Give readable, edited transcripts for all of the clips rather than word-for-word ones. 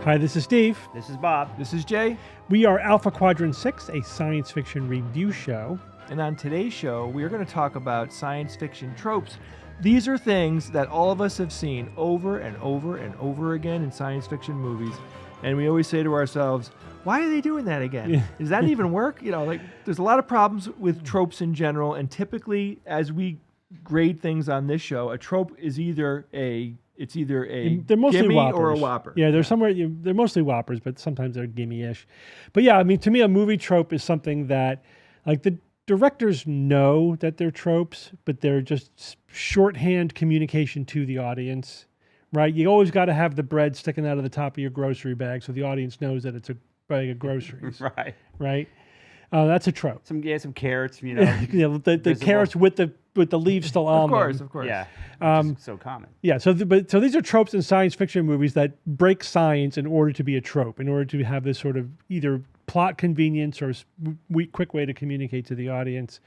Hi, this is Steve. This is Bob. This is Jay. We are Alpha Quadrant 6, a science fiction review show. And on today's show, we are going to talk about science fiction tropes. These are things that all of us have seen over and over and over again in science fiction movies. And we always say to ourselves, why are they doing that again? Does that even work? You know, like there's a lot of problems with tropes in general. And typically, as we grade things on this show, a trope is either a They're mostly gimme whoppers. or a whopper. Yeah, they're mostly whoppers, but sometimes they're gimme-ish. But yeah, I mean, to me, a movie trope is something that, like, the directors know that they're tropes, but they're just shorthand communication to the audience, right? You always got to have the bread sticking out of the top of your grocery bag so the audience knows that it's a bag of groceries. Right? That's a trope. Some carrots, you know. the carrots with the leaves still on them. Of course. Yeah, so common. Yeah, so these are tropes in science fiction movies that break science in order to be a trope, in order to have this sort of either plot convenience or quick way to communicate to the audience.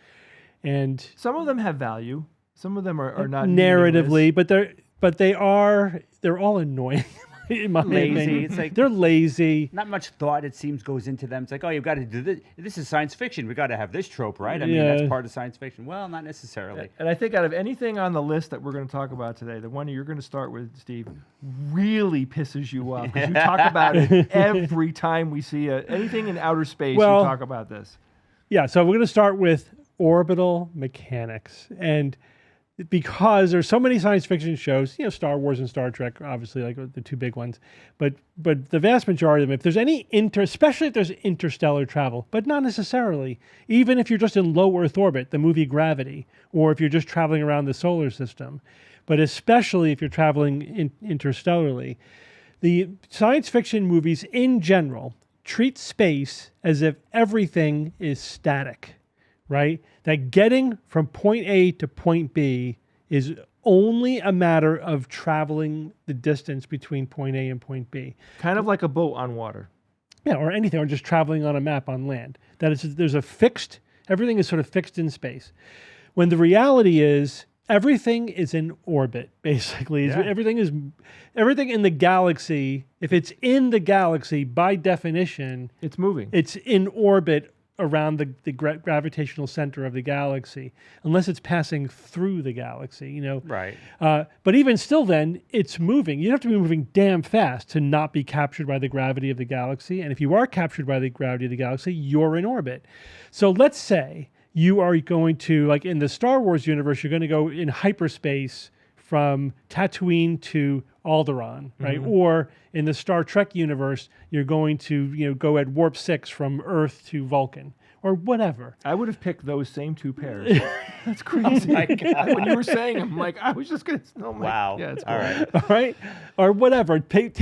And some of them have value. Some of them are not narratively, but they're all annoying. In my opinion. It's like they're lazy. Not much thought, it seems, goes into them. It's like, oh, you've got to do this. This is science fiction. We've got to have this trope, right? I mean, that's part of science fiction. Well, not necessarily. And I think out of anything on the list that we're going to talk about today, the one you're going to start with, Steve, really pisses you off because you talk about it every time we see anything in outer space. You talk about this. Yeah, so we're going to start with orbital mechanics. And because there's so many science fiction shows, Star Wars and Star Trek, obviously, like the two big ones, but the vast majority of them, if there's any especially if there's interstellar travel, but not necessarily, even if you're just in low Earth orbit, the movie Gravity, or if you're just traveling around the solar system, but especially if you're traveling interstellarly, the science fiction movies in general treat space as if everything is static. Right? That getting from point A to point B is only a matter of traveling the distance between point A and point B. Kind of like a boat on water. Yeah, or anything, or just traveling on a map on land. Everything is sort of fixed in space. When the reality is, everything is in orbit, basically. Yeah. Everything in the galaxy, if it's in the galaxy, by definition, it's moving. It's in orbit around the gravitational center of the galaxy, unless it's passing through the galaxy, Right. But even still then, it's moving. You have to be moving damn fast to not be captured by the gravity of the galaxy. And if you are captured by the gravity of the galaxy, you're in orbit. So let's say you are going to, like in the Star Wars universe, you're going to go in hyperspace from Tatooine to Alderaan, right? Mm-hmm. Or in the Star Trek universe, you're going to, go at warp 6 from Earth to Vulcan, or whatever. I would have picked those same two pairs. That's crazy. Oh my God. When you were saying them, like, I was just going to... Wow. Yeah, it's cool. All right. All right? Or whatever. Pick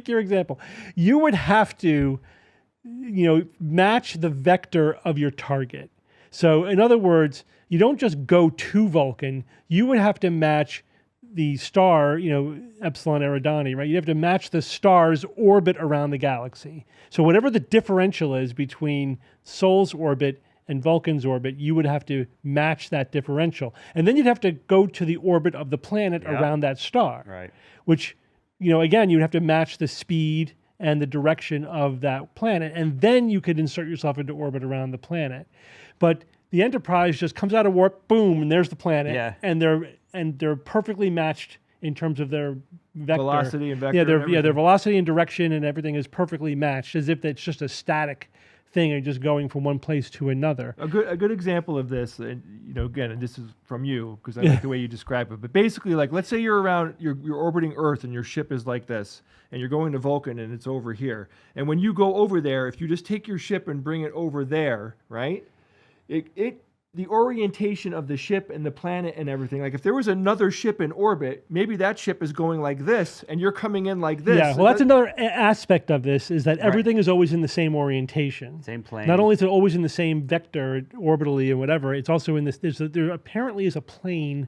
your example. You would have to, match the vector of your target. So, in other words, you don't just go to Vulcan. You would have to match the star, Epsilon Eridani, right? You have to match the star's orbit around the galaxy. So whatever the differential is between Sol's orbit and Vulcan's orbit, you would have to match that differential. And then you'd have to go to the orbit of the planet around that star. Right. Which, again, you'd have to match the speed and the direction of that planet. And then you could insert yourself into orbit around the planet. But the Enterprise just comes out of warp, boom, and there's the planet. Yeah. And they're perfectly matched in terms of their vector. Velocity and vector. Yeah, their velocity and direction and everything is perfectly matched, as if it's just a static thing and just going from one place to another. A good example of this, and again, and this is from you because I like the way you describe it. But basically, like, let's say you're orbiting Earth and your ship is like this, and you're going to Vulcan and it's over here. And when you go over there, if you just take your ship and bring it over there, right? The orientation of the ship and the planet and everything, like if there was another ship in orbit, maybe that ship is going like this and you're coming in like this. Yeah, well, that's another aspect of this, is that everything is always in the same orientation. Same plane. Not only is it always in the same vector orbitally and whatever, it's also in this, there apparently is a plane.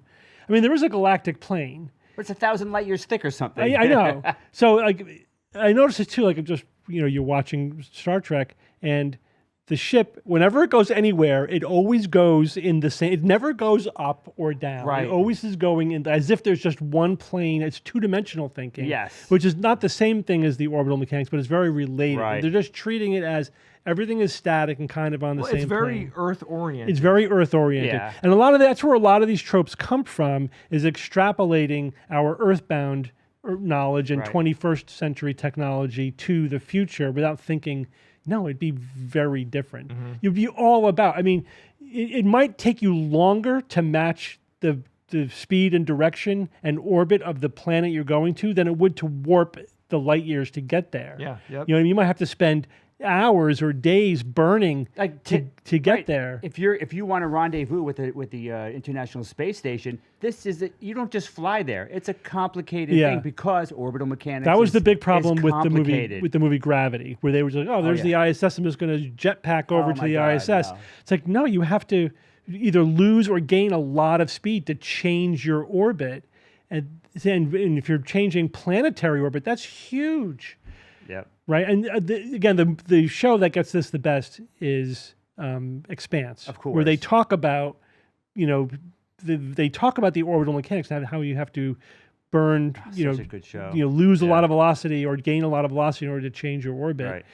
I mean, there is a galactic plane. But it's 1,000 light years thick or something. I know. So like, I noticed it too, like just, you're watching Star Trek and the ship, whenever it goes anywhere, it always goes in the same. It never goes up or down. Right. It always is going in as if there's just one plane. It's two-dimensional thinking. Yes. Which is not the same thing as the orbital mechanics, but it's very related. Right. They're just treating it as everything is static and kind of on the same It's very plane. Earth-oriented. It's very Earth-oriented. Yeah. And that's where a lot of these tropes come from, is extrapolating our Earthbound knowledge and Right. 21st century technology to the future without thinking, no, it'd be very different. Mm-hmm. You'd be all about, I mean, it might take you longer to match the speed and direction and orbit of the planet you're going to than it would to warp the light years to get there. Yeah, yep. You know what I mean? You might have to spend hours or days burning Like to get right. there. If you want to rendezvous with the International Space Station, you don't just fly there. It's a complicated Yeah. thing because orbital mechanics. That was is- the big is problem with complicated. the movie Gravity, where they were just like, oh, there's yeah. the ISS. I'm just going to jetpack over Oh to my the God, ISS. no. It's like, no, you have to either lose or gain a lot of speed to change your orbit. And if you're changing planetary orbit, that's huge. Yep. Right, and again, the show that gets this the best is Expanse, Of course. where they talk about, they talk about the orbital mechanics and how you have to burn, Such a good show. lose a lot of velocity or gain a lot of velocity in order to change your orbit.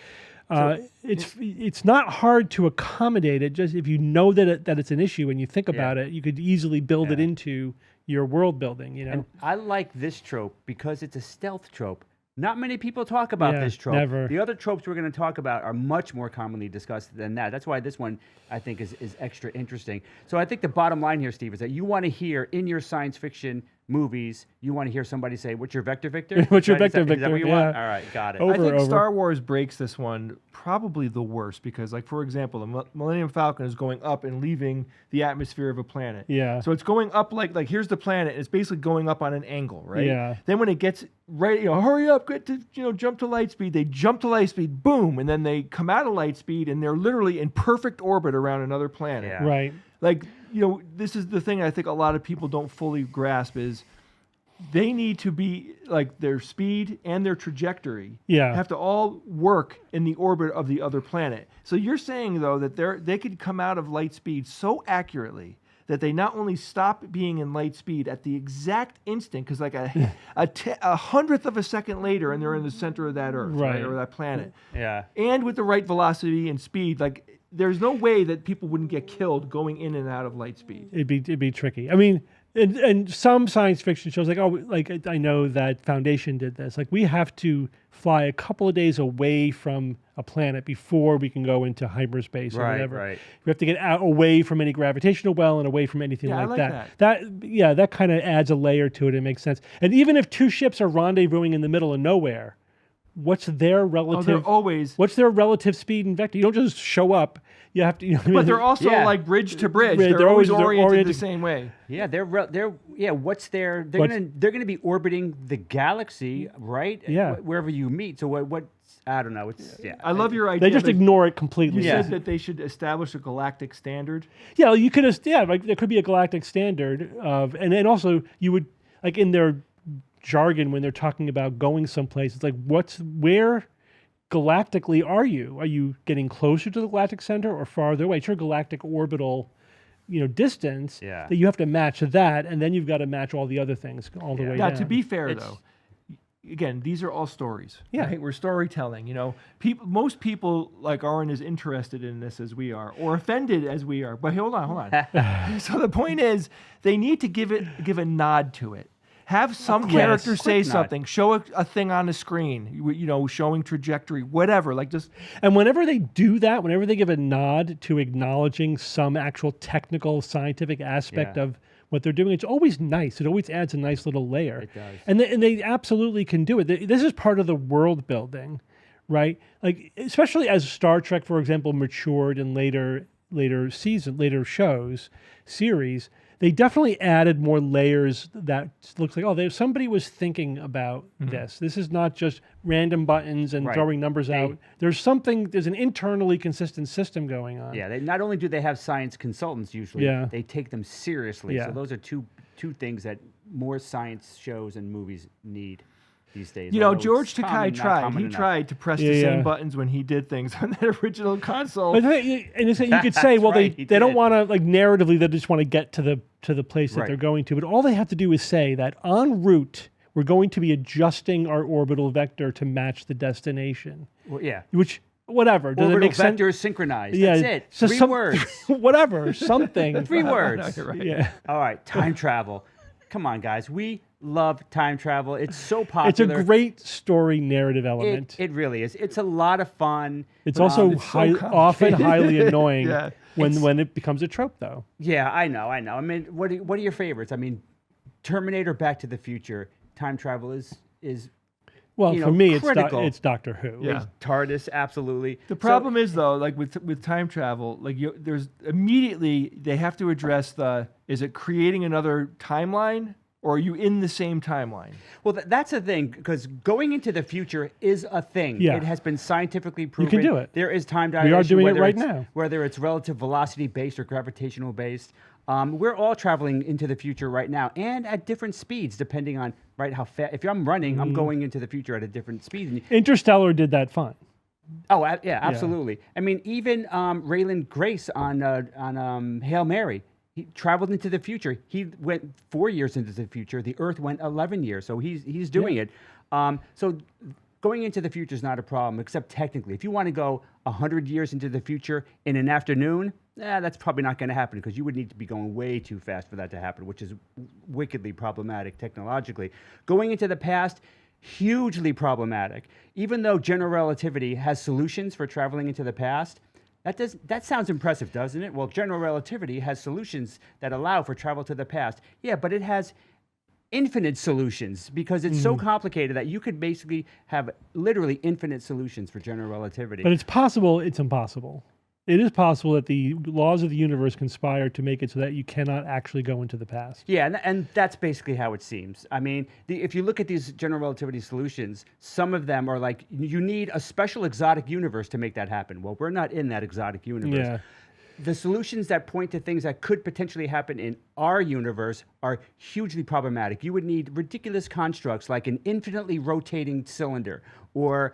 Right. It's not hard to accommodate it. Just if you know that it's an issue and you think about it, you could easily build it into your world building. You know, And I like this trope because it's a stealth trope. Not many people talk about Yeah, this trope. never. The other tropes we're going to talk about are much more commonly discussed than that. That's why this one, I think, is extra interesting. So I think the bottom line here, Steve, is that you want to hear in your science fiction movies, you want to hear somebody say, "What's your vector, Victor?" What's your Right? Is vector, that what you Victor? want? Yeah. All right, got it. Over- I think over. Star Wars breaks this one probably the worst because, like, for example, the Millennium Falcon is going up and leaving the atmosphere of a planet. Yeah. So it's going up like here's the planet. It's basically going up on an angle, right? Yeah. Then when it gets right, hurry up, get to jump to light speed. They jump to light speed, boom, and then they come out of light speed and they're literally in perfect orbit around another planet. Yeah. right. Like, this is the thing I think a lot of people don't fully grasp is they need to be like their speed and their trajectory Yeah. have to all work in the orbit of the other planet. So you're saying though that they could come out of light speed so accurately that they not only stop being in light speed at the exact instant, because like a hundredth of a second later, and they're in the center of that Earth, Right. or that planet, Yeah. and with the right velocity and speed, like there's no way that people wouldn't get killed going in and out of light speed. It'd be tricky. I mean, and some science fiction shows like I know that Foundation did this. Like we have to fly a couple of days away from a planet before we can go into hyperspace or Right, whatever. right. We have to get out away from any gravitational well and away from anything Yeah, I like like that. That kind of adds a layer to it. It makes sense. And even if two ships are rendezvousing in the middle of nowhere, what's their Oh, relative? they're always. What's their relative speed and vector? You don't just show up. You have to. But they're also Yeah. like bridge to bridge. Right, They're always they're oriented oriented- the same way. Yeah, they're what's their What's- they're gonna be orbiting the galaxy, right? Yeah. Wherever you meet. So what I don't know. It's I love your idea. They just like, ignore it completely. You Yeah. said that they should establish a galactic standard. Yeah, you could like there could be a galactic standard of, and then also you would like in their jargon when they're talking about going someplace, it's like where galactically are you? Are you getting closer to the galactic center or farther away? It's your galactic orbital, distance Yeah. that you have to match that, and then you've got to match all the other things all the Yeah. way Now, down. to be fair, It's- though, again, these are all stories. Yeah. right? We're storytelling. Most people like aren't as interested in this as we are, or offended as we are. But hold on. So the point is, they need to give a nod to it. Have some course. character say Quick nod. something. Show a thing on the screen. Showing trajectory, whatever. Like just And whenever they do that, whenever they give a nod to acknowledging some actual technical scientific aspect Yeah. of what they're doing, it's always nice. It always adds a nice little layer. It does. And they absolutely can do it. This is part of the world building, right? Like especially as Star Trek, for example, matured in later series, they definitely added more layers that looks like, somebody was thinking about this. This is not just random buttons and Right. throwing numbers out. There's an internally consistent system going on. Yeah, they not only do they have science consultants usually, Yeah. they take them seriously. Yeah. So those are two things that more science shows and movies need. these days. You know, although George it's Takei common, not tried. common He enough. tried to press Yeah, the yeah. same buttons when he did things on that original console. But you could say, That's well, right, he they don't did. want to, like, narratively, they just want to get to the place that Right. they're going to. But all they have to do is say that en route, we're going to be adjusting our orbital vector to match the destination. Well, yeah. Which, whatever, does it Orbital make sense? vectors synchronized. Yeah, That's it. so Three some- words. whatever, something. 3 No, words. you're right. Yeah. All right, time travel. Come on, guys. We love time travel. It's so It's a popular. great story narrative element. It really is. It's a lot of fun. It's also It's so often complicated. highly annoying Yeah. when it becomes a trope, though. Yeah, I know. I mean, what are your favorites? I mean, Terminator, Back to the Future, time travel is Well, you for know, me, critical. it's Doctor Who. Yeah. TARDIS, absolutely. The problem is though, like with time travel, like there's immediately they have to address is it creating another timeline or are you in the same timeline? Well, that's the thing, because going into the future is a thing. Yeah. It has been scientifically proven. can do it. There is time We are dilation. doing it whether right it's- now. Whether it's relative velocity based or gravitational based. We're all traveling into the future right now, and at different speeds, depending on how fast. If I'm running, Mm-hmm. I'm going into the future at a different speed. And Interstellar did that fine. Oh, yeah, absolutely. I mean, even Raylan Grace on Hail Mary, he traveled into the future. He went 4 years into the future. The Earth went 11 years, so he's doing it. So going into the future is not a problem, except technically. If you want to go 100 years into the future in an afternoon, that's probably not going to happen because you would need to be going way too fast for that to happen, which is wickedly problematic technologically. Going into the past, hugely problematic. Even though general relativity has solutions for traveling into the past, that sounds impressive, doesn't it? Well, general relativity has solutions that allow for travel to the past. Yeah, but it has infinite solutions because it's so complicated that you could basically have literally infinite solutions for general relativity. But it's possible, it's impossible. It is possible that the laws of the universe conspire to make it so that you cannot actually go into the past. Yeah, and that's basically how it seems. I mean, if you look at these general relativity solutions, some of them are like, you need a special exotic universe to make that happen. Well, we're not in that exotic universe. Yeah. The solutions that point to things that could potentially happen in our universe are hugely problematic. You would need ridiculous constructs like an infinitely rotating cylinder, or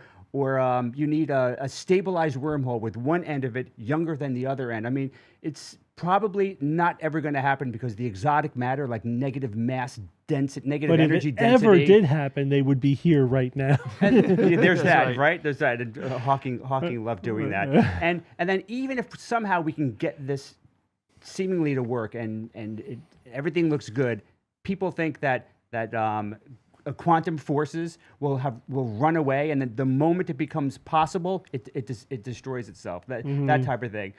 you need a stabilized wormhole with one end of it younger than the other end. I mean, it's probably not ever going to happen because the exotic matter, like negative mass density, negative But if energy it density. ever did happen, they would be here right now. And there's that, right. right? There's that. And, Hawking loved doing that. And then even if somehow we can get this seemingly to work and everything looks good, people think that quantum forces will run away, and then the moment it becomes possible, it destroys itself. That type of thing,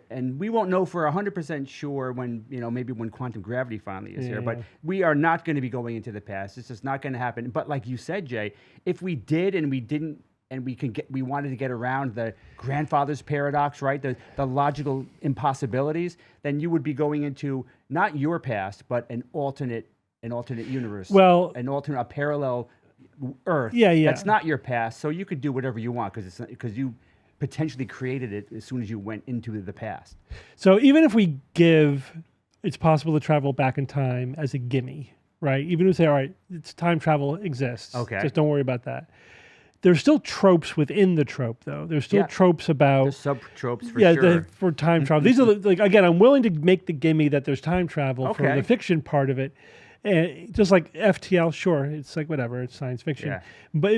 and we won't know for 100% sure when maybe when quantum gravity finally is here. But we are not going to be going into the past. It's just not going to happen. But like you said, Jay, if we did and we didn't. And we wanted to get around the grandfather's paradox, right? The logical impossibilities. Then you would be going into not your past, but an alternate universe. Well, a parallel Earth. Yeah. That's not your past, so you could do whatever you want because you potentially created it as soon as you went into the past. So even if we give it's possible to travel back in time as a gimme, right? Even if we say, all right, it's time travel exists. Okay. Just don't worry about that. There's still tropes within the trope, though. There's still tropes about There's sub-tropes for sure. for time travel. These are like, again, I'm willing to make the gimme that there's time travel for Okay. the fiction part of it. And just like FTL, sure, it's like whatever, it's science fiction. Yeah.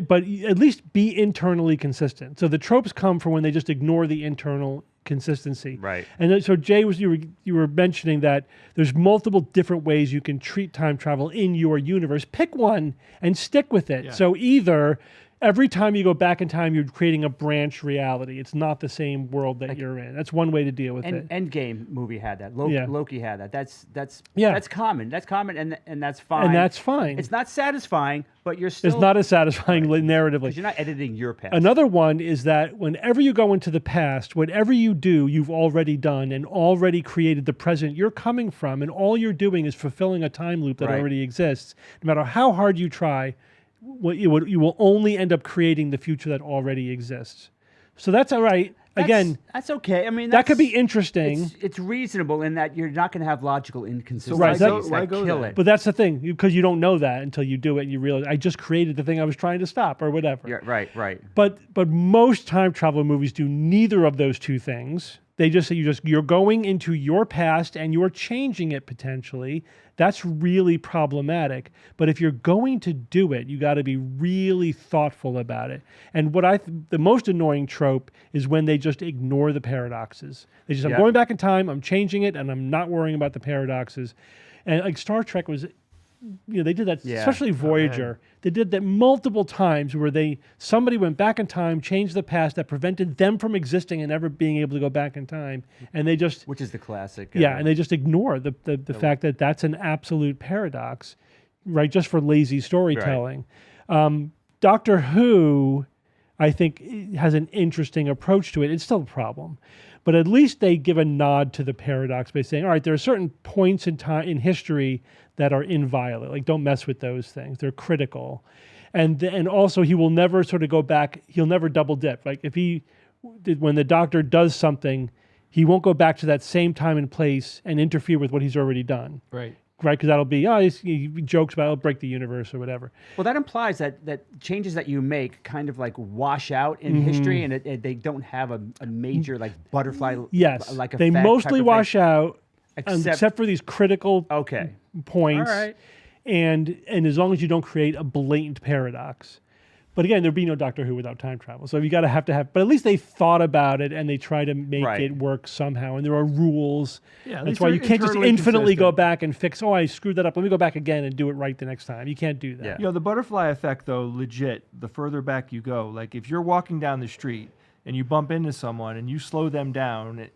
But at least be internally consistent. So the tropes come from when they just ignore the internal consistency. Right. And then, so Jay, you were mentioning that there's multiple different ways you can treat time travel in your universe. Pick one and stick with it. Yeah. So either every time you go back in time, you're creating a branch reality. It's not the same world that you're in. That's one way to deal with it. Endgame movie had that. Yeah. Loki had that. That's common. That's common, and that's fine. And that's fine. It's not satisfying, but you're still. It's not as satisfying narratively. because you're not editing your past. Another one is that whenever you go into the past, whatever you do, you've already done and already created the present you're coming from, and all you're doing is fulfilling a time loop that Right. already exists. No matter how hard you try, you will only end up creating the future that already exists. So that's all right. again, that's okay. I mean, that could be interesting. It's reasonable in that you're not going to have logical inconsistencies Right, why that go kill there? it. But that's the thing, because you don't know that until you do it and you realize, I just created the thing I was trying to stop or whatever. Yeah, right. But most time travel movies do neither of those two things. They just say you're going into your past and you're changing it potentially. That's really problematic. But if you're going to do it, you got to be really thoughtful about it. And what the most annoying trope is when they just ignore the paradoxes. They just I'm going back in time, I'm changing it, and I'm not worrying about the paradoxes. And like Star Trek was, they did that, especially Voyager. They did that multiple times where somebody went back in time, changed the past that prevented them from existing and ever being able to go back in time. And they just, which is the classic. and they just ignore the fact that that's an absolute paradox, right? Just for lazy storytelling. Right. Doctor Who, I think, has an interesting approach to it. It's still a problem. But at least they give a nod to the paradox by saying, all right, there are certain points in time in history that are inviolate. Like, don't mess with those things. They're critical. And also, he will never sort of go back. He'll never double dip. Like, when the Doctor does something, he won't go back to that same time and place and interfere with what he's already done. Right. Right, because that'll be, he jokes about it'll break the universe or whatever. Well, that implies that changes that you make kind of like wash out in history, and they don't have a major like butterfly. Yes, like they mostly wash out, except for these critical points. All right. And as long as you don't create a blatant paradox. But again, there'd be no Doctor Who without time travel. So you got to have, but at least they thought about it and they try to make it work somehow. And there are rules. Yeah, that's why you can't just infinitely go back and fix, I screwed that up. Let me go back again and do it right the next time. You can't do that. Yeah. The butterfly effect, though, legit, the further back you go, like if you're walking down the street and you bump into someone and you slow them down,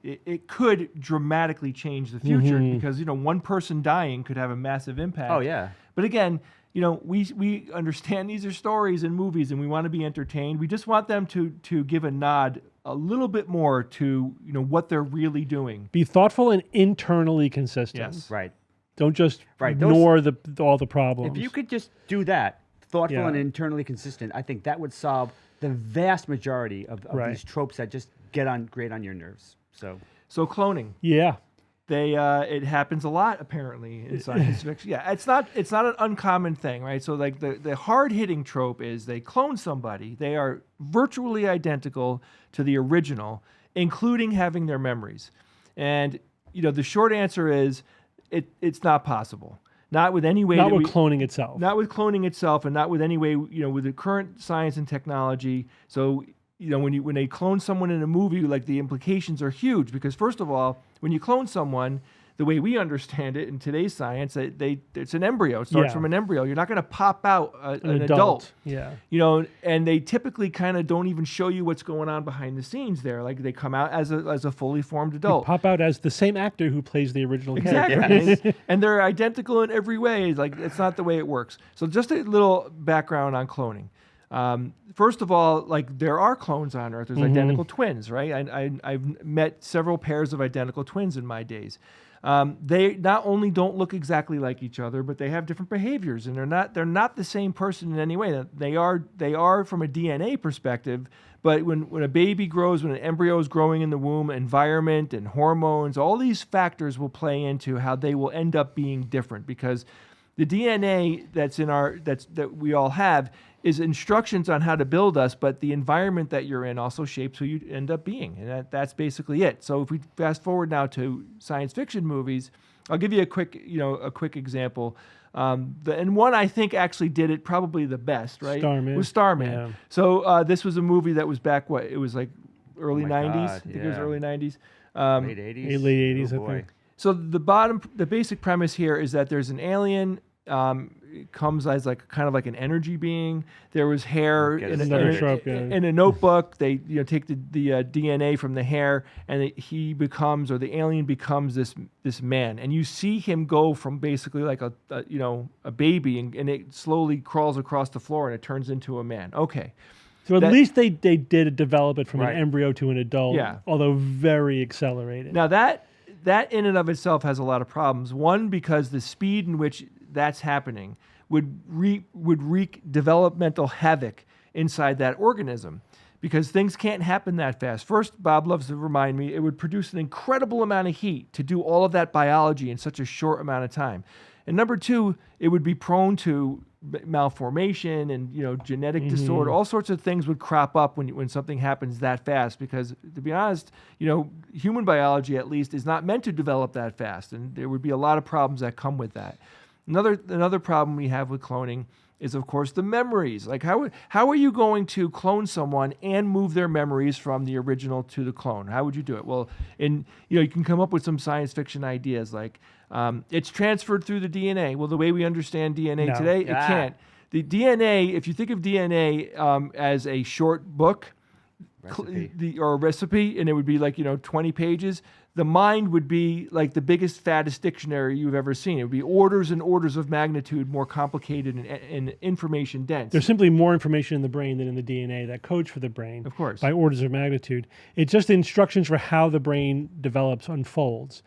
it could dramatically change the future because, one person dying could have a massive impact. Oh, yeah. But again, we understand these are stories and movies and we want to be entertained. We just want them to give a nod a little bit more to, what they're really doing. Be thoughtful and internally consistent. Yes. Right. Don't just ignore all the problems. If you could just do that, thoughtful and internally consistent, I think that would solve the vast majority of these tropes that just grate on your nerves. So cloning. Yeah. It happens a lot apparently in science fiction. Yeah, it's not an uncommon thing, right? So like the hard hitting trope is they clone somebody. They are virtually identical to the original, including having their memories. And the short answer is it's not possible. Not with any way. Not with cloning itself. Not with cloning itself, and not with any way. With the current science and technology. So when they clone someone in a movie, like the implications are huge because first of all, when you clone someone, the way we understand it in today's science, it's an embryo. It starts from an embryo. You're not going to pop out an adult. Yeah. And they typically kind of don't even show you what's going on behind the scenes there. Like they come out as a fully formed adult. You pop out as the same actor who plays the original character. character. And they're identical in every way. Like it's not the way it works. So just a little background on cloning. First of all, like there are clones on Earth. There's identical twins, right? I've met several pairs of identical twins in my days. They not only don't look exactly like each other, but they have different behaviors, and they're not the same person in any way. They are from a DNA perspective, but when a baby grows, when an embryo is growing in the womb, environment and hormones, all these factors will play into how they will end up being different because the DNA that we all have is instructions on how to build us, but the environment that you're in also shapes who you end up being, and that's basically it. So if we fast forward now to science fiction movies, I'll give you a quick example. And one I think actually did it probably the best, right? Starman. Was Starman. Yeah. So this was a movie that was back it was like early 90s. God, I think it was early 90s. Late 80s. Late 80s, Oh, I boy. think. So the basic premise here is that there's an alien. It comes as like kind of like an energy being. There was hair in a notebook. They take the DNA from the hair, and the alien becomes this man. And you see him go from basically like a baby, and it slowly crawls across the floor, and it turns into a man. Okay. So at least they did develop it from Right. an embryo to an adult, although very accelerated. Now that in and of itself has a lot of problems. One, because the speed in which that's happening would wreak developmental havoc inside that organism. because things can't happen that fast. First, Bob loves to remind me, it would produce an incredible amount of heat to do all of that biology in such a short amount of time. And number two, it would be prone to malformation and genetic disorder. All sorts of things would crop up when something happens that fast, because to be honest, human biology at least is not meant to develop that fast, and there would be a lot of problems that come with that. Another problem we have with cloning is, of course, the memories. Like how are you going to clone someone and move their memories from the original to the clone? How would you do it? Well, you can come up with some science fiction ideas like it's transferred through the DNA. Well, the way we understand DNA today, it can't. The DNA, if you think of DNA as a short book or a recipe, and it would be like 20 pages, the mind would be like the biggest, fattest dictionary you've ever seen. It would be orders and orders of magnitude more complicated and information dense. There's simply more information in the brain than in the DNA that codes for the brain. Of course. By orders of magnitude. It's just the instructions for how the brain develops, unfolds.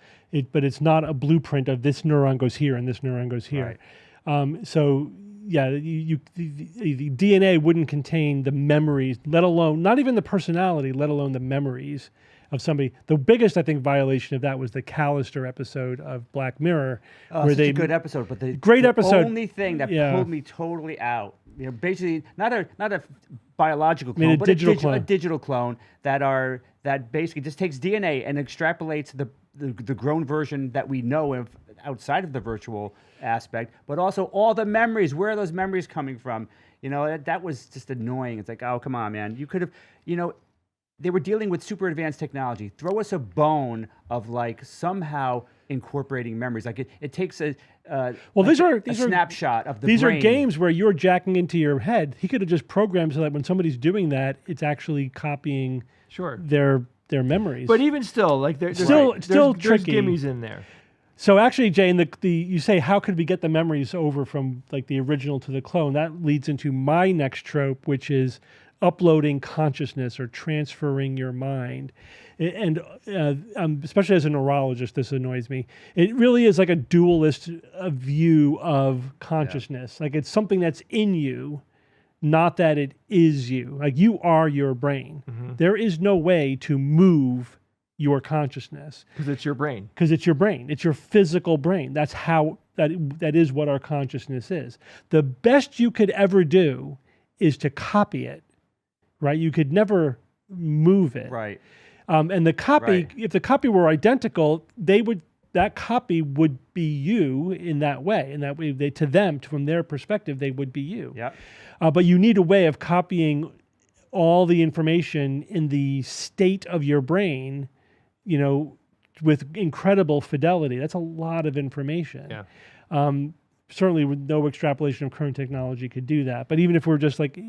But it's not a blueprint of this neuron goes here and this neuron goes here. Right. So yeah, the DNA wouldn't contain the memories, let alone, not even the personality, let alone the memories of somebody. The biggest, I think, violation of that was the Callister episode of Black Mirror. Where a good episode, but the only thing that pulled me totally out, basically not a biological clone, but a digital clone that basically just takes DNA and extrapolates the grown version that we know of outside of the virtual aspect, but also all the memories. Where are those memories coming from? That was just annoying. It's like, oh, come on, man. You could have, they were dealing with super advanced technology. Throw us a bone of like somehow incorporating memories. Like it takes a snapshot of the brain. These are games where you're jacking into your head. He could have just programmed so that when somebody's doing that, it's actually copying their memories. But even still, like there's still tricky. There's gimmies in there. So actually, Jane, you say, how could we get the memories over from like the original to the clone? That leads into my next trope, which is uploading consciousness or transferring your mind. And especially as a neurologist, this annoys me. It really is like a dualist view of consciousness. Like it's something that's in you, not that it is you. Like you are your brain. Mm-hmm. There is no way to move your consciousness. Because it's your brain. Because it's your brain. It's your physical brain. That's how, that is what our consciousness is. The best you could ever do is to copy it, right? You could never move it. Right. And the copy, if the copy were identical, that copy would be you in that way. In that way, to them, from their perspective, they would be you. Yeah. But you need a way of copying all the information in the state of your brain, with incredible fidelity. That's a lot of information. Yeah. Certainly with no extrapolation of current technology could do that. But even if we're just like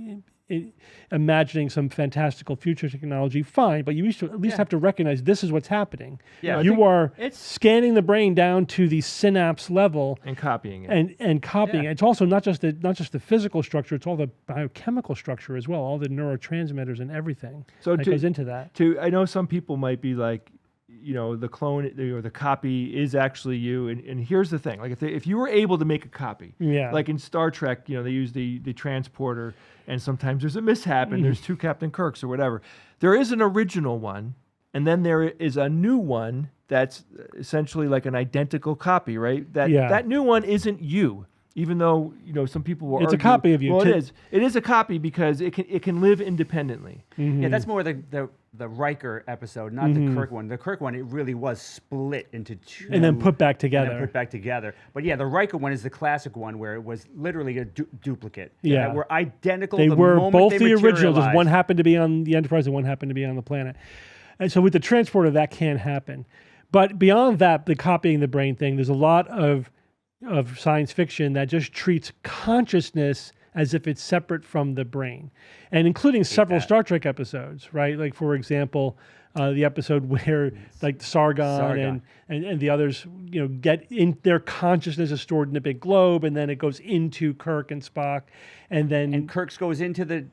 imagining some fantastical future technology, fine. But you at least have to recognize this is what's happening. Yeah, you are scanning the brain down to the synapse level and copying it. And copying it. It's also not just the physical structure, it's all the biochemical structure as well, all the neurotransmitters and everything that goes into that. I know some people might be like, the clone or the copy is actually you. And here's the thing: like if you were able to make a copy, like in Star Trek, they use the transporter, and sometimes there's a mishap, and there's two Captain Kirks or whatever. There is an original one, and then there is a new one that's essentially like an identical copy, right? That new one isn't you. Even though some people will argue, a copy of you. Well, it is. It is a copy because it can live independently. Mm-hmm. Yeah, that's more the Riker episode, not the Kirk one. The Kirk one, it really was split into two, and then put back together. But yeah, the Riker one is the classic one where it was literally a duplicate. Yeah, that were identical. They were both the original. Just one happened to be on the Enterprise and one happened to be on the planet. And so with the transporter, that can happen. But beyond that, the copying the brain thing, there's a lot of science fiction that just treats consciousness as if it's separate from the brain, and including several Star Trek episodes, right? Like, for example, the episode where like Sargon and the others, get in their consciousness is stored in a big globe, and then it goes into Kirk and Spock, and then Kirk goes into the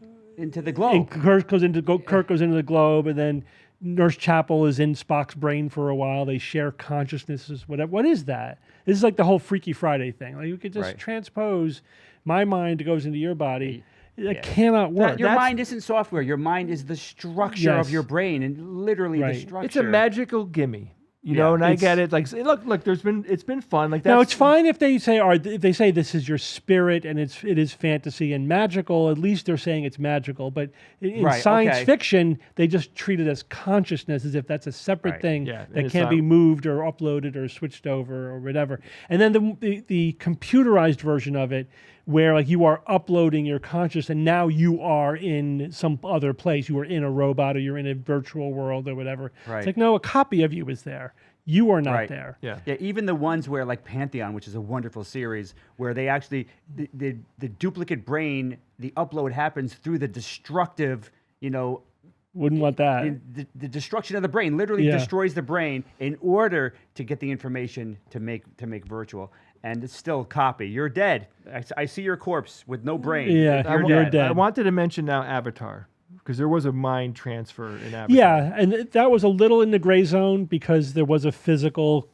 globe. And Kirk goes into the globe, and then Nurse Chapel is in Spock's brain for a while. They share consciousnesses. Whatever. What is that? This is like the whole Freaky Friday thing. Like you could just transpose my mind goes into your body. It cannot work. Your mind isn't software. Your mind is the structure of your brain, and literally the structure. It's a magical gimme. You know, and I get it. Like, look, it's been fun. Like, that's, now it's fine if they say, if they say this is your spirit and it is fantasy and magical. At least they're saying it's magical. But in science fiction, they just treat it as consciousness, as if that's a separate thing that can't be moved or uploaded or switched over or whatever. And then the computerized version of it, where like you are uploading your conscious and now you are in some other place. You are in a robot or you're in a virtual world or whatever. It's like, no, a copy of you is there. You are not there. Yeah. Even the ones where like Pantheon, which is a wonderful series, where they actually, the duplicate brain, the upload happens through the destructive, wouldn't want that. The destruction of the brain literally destroys the brain in order to get the information to make virtual. And it's still a copy. You're dead. I see your corpse with no brain. Yeah, you're dead. I wanted to mention now Avatar, because there was a mind transfer in Avatar. Yeah, and that was a little in the gray zone because there was a physical,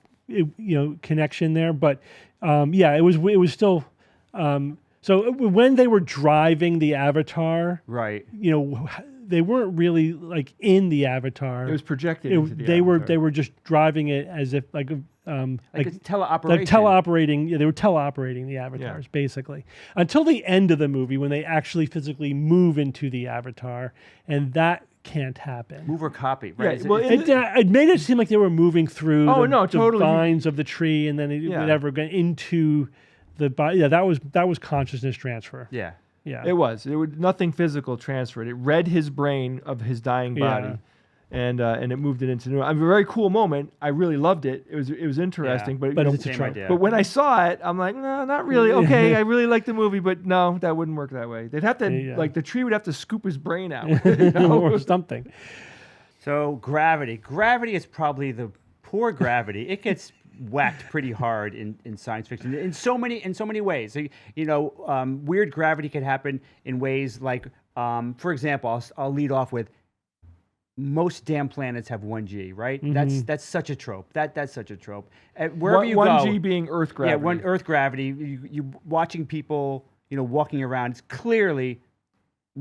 connection there. But it was still. So when they were driving the Avatar, they weren't really like in the Avatar. It was projected into the Avatar. They were just driving it as if like it's teleoperation. Like teleoperating. They were teleoperating the avatars basically until the end of the movie when they actually physically move into the avatar, and that can't happen. Move or copy, right? Yeah, it made it seem like they were moving through totally. the vines of the tree, and then whatever got into the body. Yeah, that was consciousness transfer. Yeah. Yeah. It was nothing physical transferred. It read his brain of his dying body. And it moved it into a very cool moment. I really loved it. It was interesting, but it's a trope. But when I saw it, I'm like, no, not really. Okay, I really like the movie, but no, that wouldn't work that way. They'd have to like the tree would have to scoop his brain out or something. So gravity is probably the poor gravity. It gets whacked pretty hard in science fiction in so many ways. So, weird gravity could happen in ways like, for example, I'll lead off with. Most damn planets have 1G, right? Mm-hmm. That's such a trope. That's such a trope. Wherever you go, 1G being Earth gravity. Yeah, Earth gravity. You watching people, walking around. It's clearly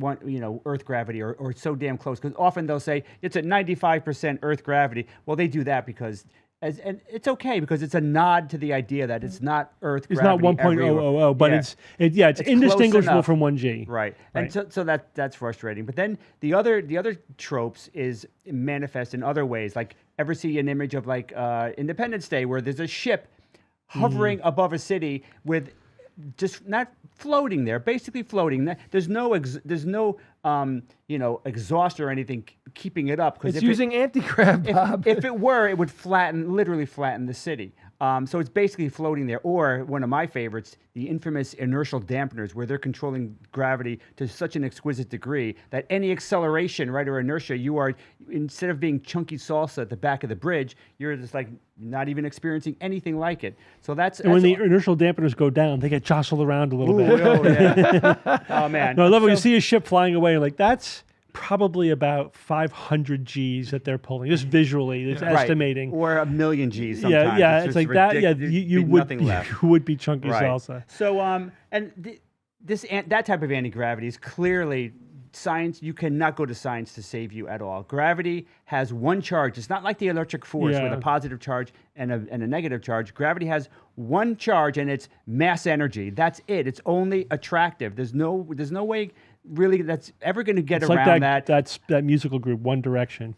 Earth gravity or so damn close. Because often they'll say it's at 95% Earth gravity. Well, they do that because. And it's okay because it's a nod to the idea that it's not Earth gravity. It's not 1.000, but it's indistinguishable from 1G. Right. And so that's frustrating. But then the other tropes is manifest in other ways. Like ever see an image of like Independence Day where there's a ship hovering above a city with just not floating there, basically floating. There's no exhaust or anything keeping it up. It's using anti-grav, Bob. If it were, it would literally flatten the city. So it's basically floating there. Or one of my favorites, the infamous inertial dampeners, where they're controlling gravity to such an exquisite degree that any acceleration, right, or inertia, you are, instead of being chunky salsa at the back of the bridge, you're just like not even experiencing anything like it. So that's when the inertial dampeners go down, they get jostled around a little bit. Oh man! No, I love when you see a ship flying away, like that's probably about 500 Gs that they're pulling, just visually, it's estimating. Or 1,000,000 Gs sometimes. Yeah, it's like that. Yeah, you would be chunky salsa. So, and that type of anti-gravity is clearly science. You cannot go to science to save you at all. Gravity has one charge. It's not like the electric force with a positive charge and a negative charge. Gravity has one charge, and it's mass energy. That's it. It's only attractive. There's no way really that's ever going to get around that. That's that musical group, One Direction.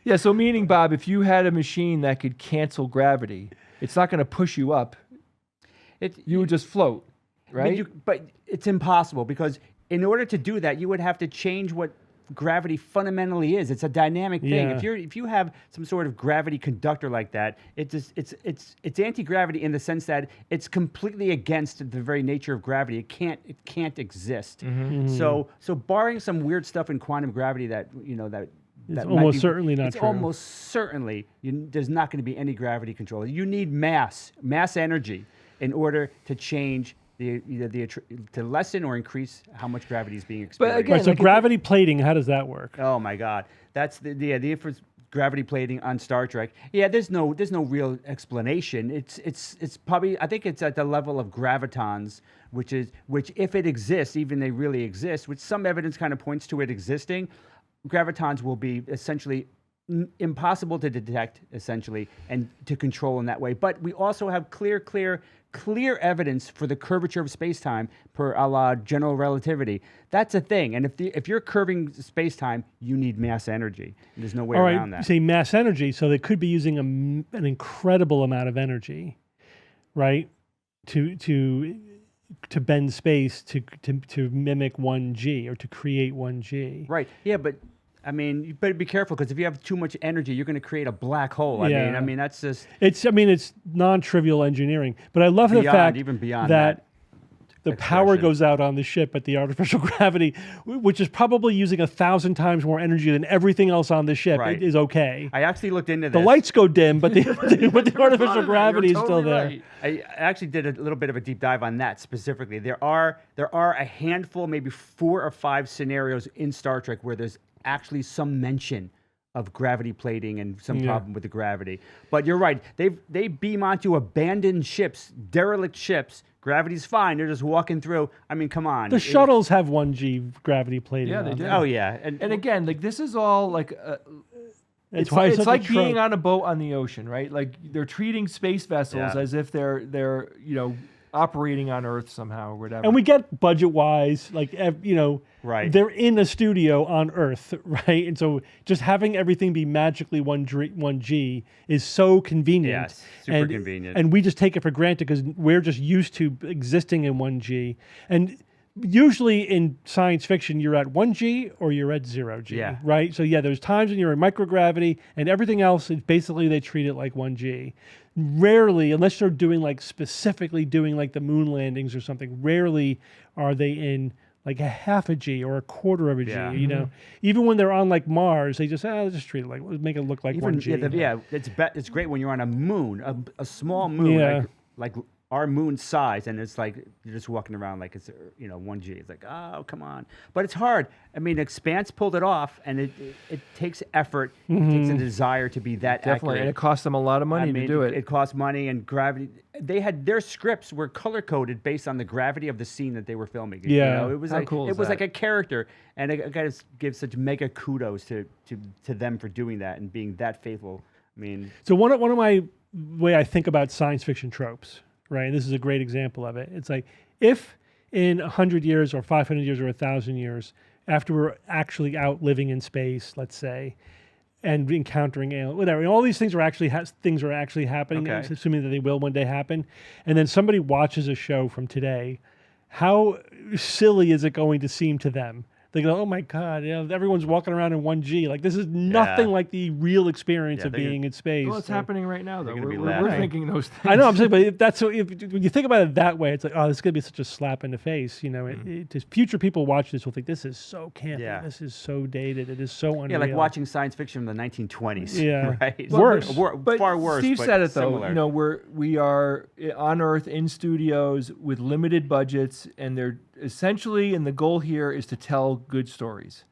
Yeah, so meaning, Bob, if you had a machine that could cancel gravity, it's not going to push you up. You would just float, right? But it's impossible because in order to do that, you would have to change what gravity fundamentally is. It's a dynamic thing. Yeah. If you have some sort of gravity conductor like that, it's anti-gravity in the sense that it's completely against the very nature of gravity. It can't exist. Mm-hmm. So barring some weird stuff in quantum gravity that it's almost certainly not true. It's almost certainly there's not going to be any gravity control. You need mass energy in order to change to lessen or increase how much gravity is being experienced. But again, so gravity plating, how does that work? Oh my God, that's the gravity plating on Star Trek. Yeah, there's no real explanation. It's probably, I think it's at the level of gravitons, which if it exists, even they really exist, which some evidence kind of points to it existing, gravitons will be essentially impossible to detect, essentially, and to control in that way. But we also have clear evidence for the curvature of space-time per a la general relativity. That's a thing. And if you're curving space-time, you need mass energy. There's no way around that. You say mass energy, so they could be using an incredible amount of energy, right? To bend space to mimic 1G or to create 1G. Right. Yeah, but I mean, you better be careful, because if you have too much energy, you're going to create a black hole. I mean, that's just it's non-trivial engineering. But I love the fact even beyond that the power expression. goes out on the ship at the artificial gravity, which is probably using 1,000 times more energy than everything else on the ship. Right. It is okay. I actually looked into this. The lights go dim, but the artificial gravity is still there. Right. I actually did a little bit of a deep dive on that specifically. There are a handful, maybe 4 or 5 scenarios in Star Trek where there's actually some mention of gravity plating and some problem with the gravity. But you're right. They beam onto abandoned ships, derelict ships. Gravity's fine. They're just walking through. I mean, come on. The shuttles have 1G gravity plating. Yeah, they on do. them. Oh yeah. And again, like this is all like That's why it's such like a trope. being on a boat on the ocean, right? Like they're treating space vessels Yeah. as if they're operating on Earth somehow or whatever. And we get budget-wise, Right. they're in a studio on Earth, right? And so just having everything be magically 1G is so convenient. Yes, super convenient. And we just take it for granted because we're just used to existing in 1G. And usually in science fiction, you're at 1G or you're at 0G, Yeah. right? So yeah, there's times when you're in microgravity and everything else, basically they treat it like 1G. Rarely, unless they're specifically doing like the moon landings or something, rarely are they in like a half a G or a quarter of a G, Yeah. Even when they're on like Mars, they just just treat it like, make it look like 1G. It's great when you're on a moon, a small moon, Yeah. like our moon size, and it's like you're just walking around like it's 1G. It's like, oh, come on. But it's hard. I mean, Expanse pulled it off, and it takes effort. It takes a desire to be that definitely, accurate. and it costs them a lot of money to do it. It costs money and gravity. They had their scripts were color coded based on the gravity of the scene that they were filming. Yeah. It was How like cool it is was that? like a character, and I gotta give such mega kudos to them for doing that and being that faithful. I mean, So one of my way I think about science fiction tropes, right? This is a great example of it. It's like if in 100 years or 500 years or 1,000 years, after we're actually out living in space, let's say, and encountering aliens, whatever, and all these things are actually happening, Okay. assuming that they will one day happen, and then somebody watches a show from today, how silly is it going to seem to them? They go, oh my God, everyone's walking around in 1G. Like this is nothing like the real experience of being in space. Well, it's So- happening right now, though. gonna be We're laughing. thinking those things. I know. I'm saying, but when you think about it that way, it's like, oh, this is gonna be such a slap in the face. Just future people watch this will think this is so campy. Yeah. This is so dated. It is so unreal. yeah, like watching science fiction from the 1920s. Yeah. Right. Worse. But far worse. Steve but said it though. similar. We are on Earth in studios with limited budgets, and they're essentially, and the goal here is to tell good stories,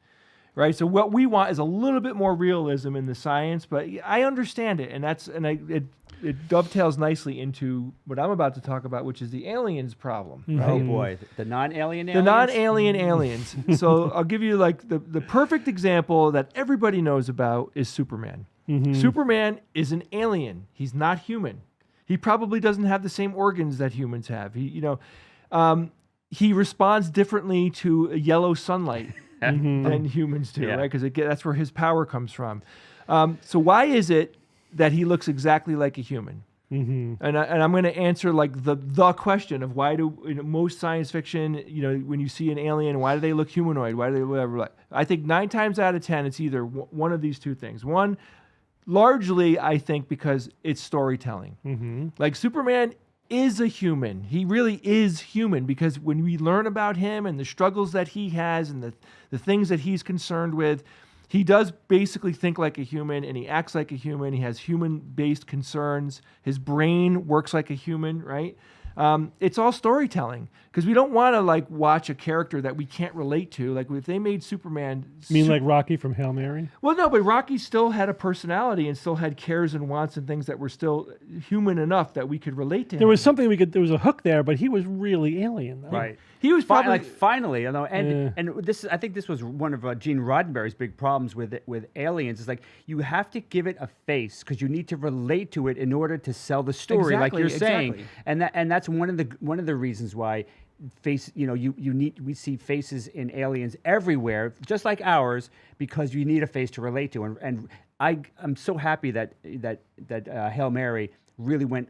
right? So what we want is a little bit more realism in the science, but I understand it, and it dovetails nicely into what I'm about to talk about, which is the aliens problem. Right? Oh boy, the non-alien The aliens. non-alien aliens. So I'll give you like the perfect example that everybody knows about is Superman. Superman is an alien. He's not human. He probably doesn't have the same organs that humans have. He responds differently to yellow sunlight than humans do, Yeah. right? Because that's where his power comes from. So why is it that he looks exactly like a human? And I'm going to answer like the question of why do most science fiction, when you see an alien, why do they look humanoid? Why do they whatever? I think 9 times out of 10, it's either one of these two things. One, largely, I think because it's storytelling. Like Superman is a human. He really is human because when we learn about him and the struggles that he has and the things that he's concerned with, he does basically think like a human and he acts like a human. He has human-based concerns. His brain works like a human, right? It's all storytelling because we don't want to like watch a character that we can't relate to. Like if they made Superman, You mean like Rocky from Hail Mary? well, no, but Rocky still had a personality and still had cares and wants and things that were still human enough that we could relate to him. There was something there was a hook there, but he was really alien, though. Right. He was probably like finally, you know, and this I think this was one of Gene Roddenberry's big problems with Aliens. Is like you have to give it a face because you need to relate to it in order to sell the story, like you're saying, exactly. and that's one of the reasons why we see faces in Aliens everywhere, just like ours, because you need a face to relate to, and I'm so happy that Hail Mary really went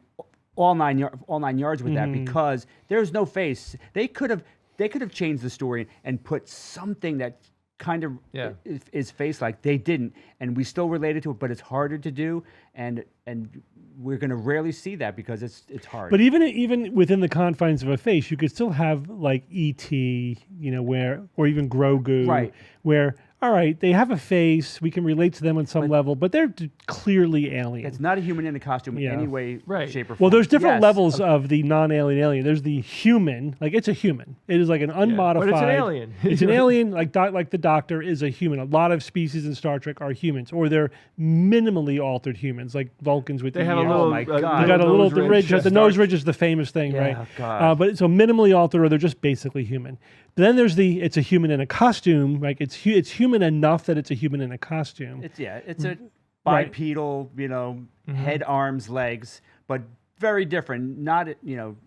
all nine yards with that because there's no face. They could have changed the story and put something that kind of is face like. They didn't, and we still related to it, but it's harder to do, and we're going to rarely see that because it's hard. But even within the confines of a face, you could still have like E.T., or even Grogu, Right. where all right, they have a face, we can relate to them on some level, but they're clearly alien. it's not a human in a costume in any way, shape, or form. Well, there's different Yes, levels of the non-alien alien. There's the human, like it's a human. It is like an unmodified. but it's an alien. It's an alien, like the Doctor is a human. A lot of species in Star Trek are humans, or they're minimally altered humans, like Vulcans with They the have a ears. little. Oh my God. You got a little the ridge. The nose Star- ridge is the famous thing, Yeah, right? oh God. But so minimally altered, or they're just basically human. But then there's it's a human in a costume. Like it's human enough that it's a human in a costume. It's a Right. bipedal, head, arms, legs, but very different. Not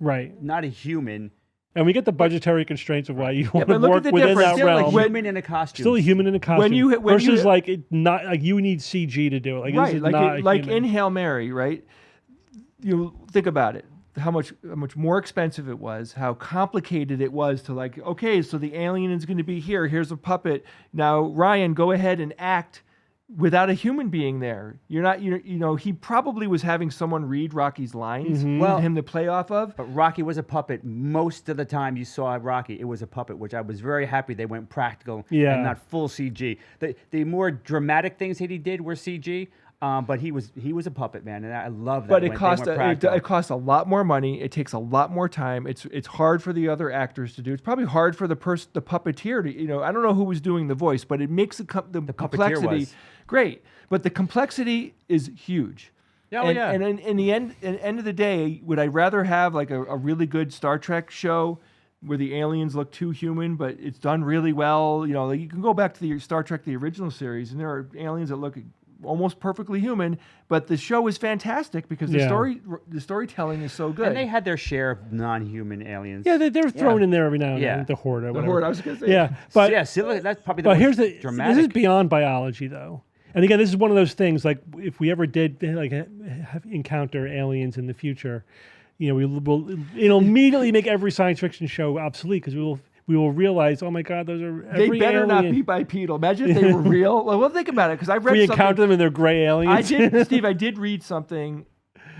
Right. not a human. And we get the budgetary constraints of why you want to but look work at the within difference. that Still realm. a human in a costume. Still a human in a costume. when versus you- like it not like you need CG to do it. Like this Right, is like not a like human. in Hail Mary, right? You think about it. How much more expensive it was, how complicated it was to like, okay, so the alien is going to be here. Here's a puppet. Now, Ryan, go ahead and act without a human being there. You're not, he probably was having someone read Rocky's lines Well- for him to play off of. But Rocky was a puppet. Most of the time you saw Rocky, it was a puppet, which I was very happy they went practical Yeah. and not full CG. The more dramatic things that he did were CG, but he was a puppet, man, and I love that. But when it they cost went practical. it costs a lot more money. It takes a lot more time. It's hard for the other actors to do. It's probably hard for the puppeteer to I don't know who was doing the voice, but it makes the complexity was. great. But the complexity is huge. Oh, and, yeah. And in the end of the day, would I rather have like a really good Star Trek show where the aliens look too human, but it's done really well? Like you can go back to the Star Trek, the original series, and there are aliens that look almost perfectly human, but the show is fantastic because the storytelling is so good. And they had their share of non-human aliens. Yeah, they're thrown in there every now and Yeah. then. The Horde. Or the whatever. Horde, I was going to say. Yeah, but that's probably the but most here's the dramatic. This is beyond biology, though. And again, this is one of those things. Like if we ever did encounter aliens in the future, it'll immediately make every science fiction show obsolete because we will realize, oh my God, those are They every better not alien. be bipedal. Imagine if they were real. Well, think about it, because I've read We something. encounter them and they're gray aliens. Steve, I did read something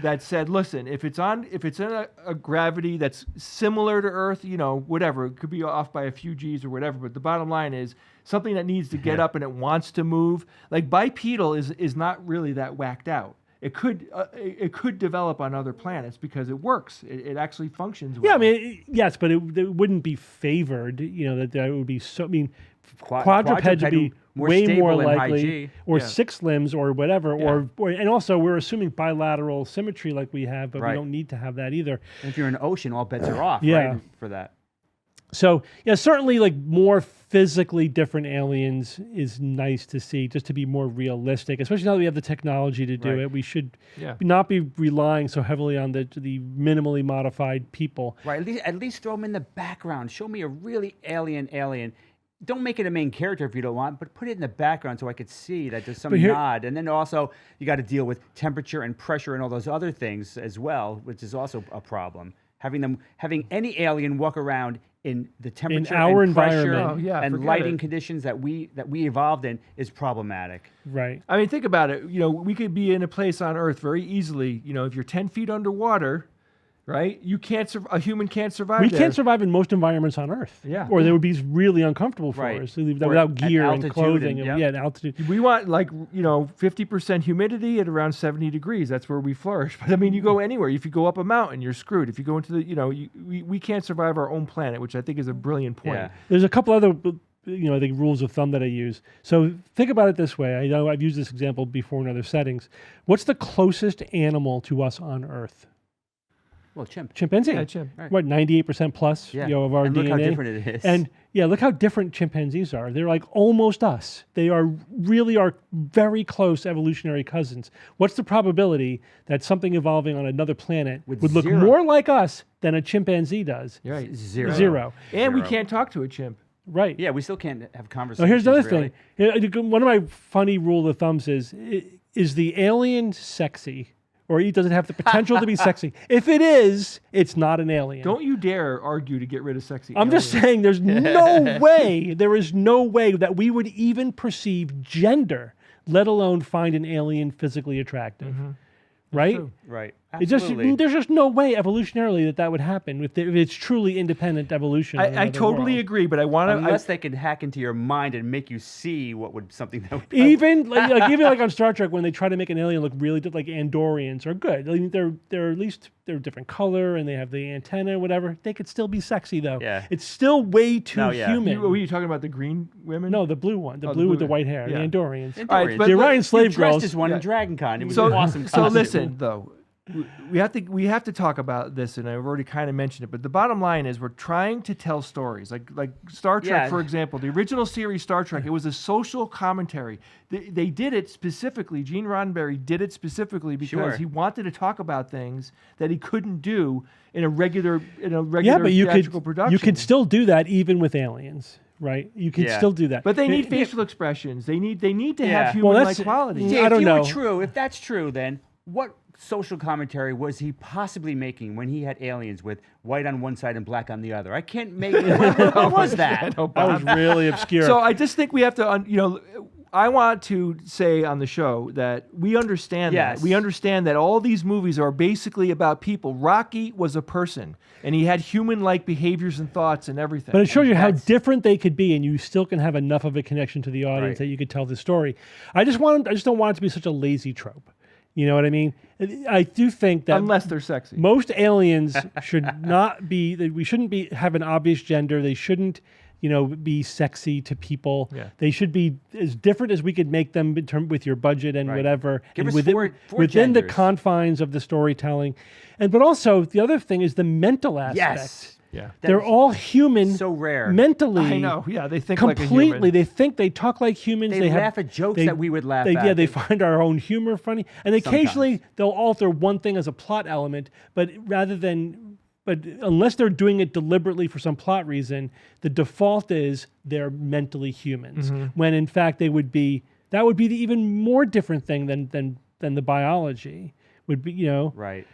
that said, listen, if it's in a gravity that's similar to Earth, whatever, it could be off by a few G's or whatever, but the bottom line is something that needs to get up and it wants to move. Like bipedal is not really that whacked out. It could develop on other planets because it works. It actually functions well. Yeah, I mean, yes, but it wouldn't be favored. That would be so. I mean, quadrupeds would be more way stable more in high likely, G. or Yeah. six limbs, or whatever, or and also we're assuming bilateral symmetry like we have, but we Right. don't need to have that either. And if you're in an ocean, all bets are off. Yeah. Right, for that. So yeah, certainly like more physically different aliens is nice to see, just to be more realistic. Especially now that we have the technology to do Right. it, we should Yeah. not be relying so heavily on the minimally modified people. Right. At least throw them in the background. Show me a really alien. Don't make it a main character if you don't want, but put it in the background so I could see that there's some But here- nod. And then also you got to deal with temperature and pressure and all those other things as well, which is also a problem. Having any alien walk around in the temperature our and pressure environment. Oh, yeah, and forget lighting it. conditions that we evolved in is problematic. Right. I mean, think about it. We could be in a place on Earth very easily. If you're 10 feet underwater, right? A human can't survive. We there. can't survive in most environments on Earth. Yeah. Or they would be really uncomfortable for Right. us Or without at gear and altitude clothing. and- And, yep. yeah, altitude. We want 50% humidity at around 70 degrees. That's where we flourish. But I mean, you go anywhere. If you go up a mountain, you're screwed. If you go into we can't survive our own planet, which I think is a brilliant point. Yeah. There's a couple other, I think rules of thumb that I use. So think about it this way. I know I've used this example before in other settings. What's the closest animal to us on Earth? Well, chimp. Chimpanzee. Yeah, chimp. Right. What, 98% plus Yeah. of our And DNA? look how different it is. And yeah, look how different chimpanzees are. They're like almost us. They are really our very close evolutionary cousins. What's the probability that something evolving on another planet With would look zero. more like us than a chimpanzee does? You're right. Zero. Zero. And we Zero. can't talk to a chimp. Right. Yeah, we still can't have Now conversations. here's another really. thing. One of my funny rule of thumbs is the alien sexy? Or does it have the potential to be sexy? If it is, it's not an alien. Don't you dare argue to get rid of sexy I'm just aliens. saying there's no way, there is no way that we would even perceive gender, let alone find an alien physically attractive. Right? true. Right. It just Absolutely. there's just no way evolutionarily that would happen if it's truly independent evolution. in I another totally world. agree, but I want to. Unless they can hack into your mind and make you see what would something that would Even like on Star Trek when they try to make an alien look really like Andorians are good. I mean, they're at least they're a different color and they have the antenna, whatever. They could still be sexy though. Yeah. It's still way too No, yeah. human. Were you talking about the green women? No, the blue one, the Oh, blue with the blue. white hair, Yeah. the Andorians. All right, but the Orion slave dressed girls. as one Yeah. in Dragon Con. It was So, an awesome so costume. listen though, we have to talk about this, and I've already kind of mentioned it. But the bottom line is, we're trying to tell stories, like Star Trek, Yeah. for example. The original series Star Trek, it was a social commentary. They did it specifically. Gene Roddenberry did it specifically because Sure. he wanted to talk about things that he couldn't do in a regular Yeah, but theatrical production. you could still do that even with aliens, right? You can Yeah. still do that. But they need It- facial expressions. They need to Yeah. have Well, human-like that's- qualities. See, I if don't you know. were true, if that's true, then what social commentary was he possibly making when he had aliens with white on one side and black on the other? I can't make. What was that? know, that was really obscure. So I just think we have to, I want to say on the show that we understand Yes. that. We understand that all these movies are basically about people. Rocky was a person, and he had human-like behaviors and thoughts and everything. But it shows you how that's- different they could be, and you still can have enough of a connection to the audience Right. that you could tell the story. I just don't want it to be such a lazy trope. You know what I mean? I do think that Unless they're sexy. most aliens should not be. That we shouldn't have an obvious gender. They shouldn't, be sexy to people. Yeah. They should be as different as we could make them with your budget and Right. whatever, Give and us within, four within the genders. confines of the storytelling. But also the other thing is the mental aspect. Yes. Yeah. They're all human. So rare. Mentally. I know. Yeah, they think like a Completely. human. They think they talk like humans. They have- laugh at jokes that we would laugh they, at. Yeah, they find our own humor funny. And occasionally Sometimes. they'll alter one thing as a plot element, but unless they're doing it deliberately for some plot reason, the default is they're mentally humans. Mm-hmm. When in fact that would be the even more different thing than the biology would be, Right.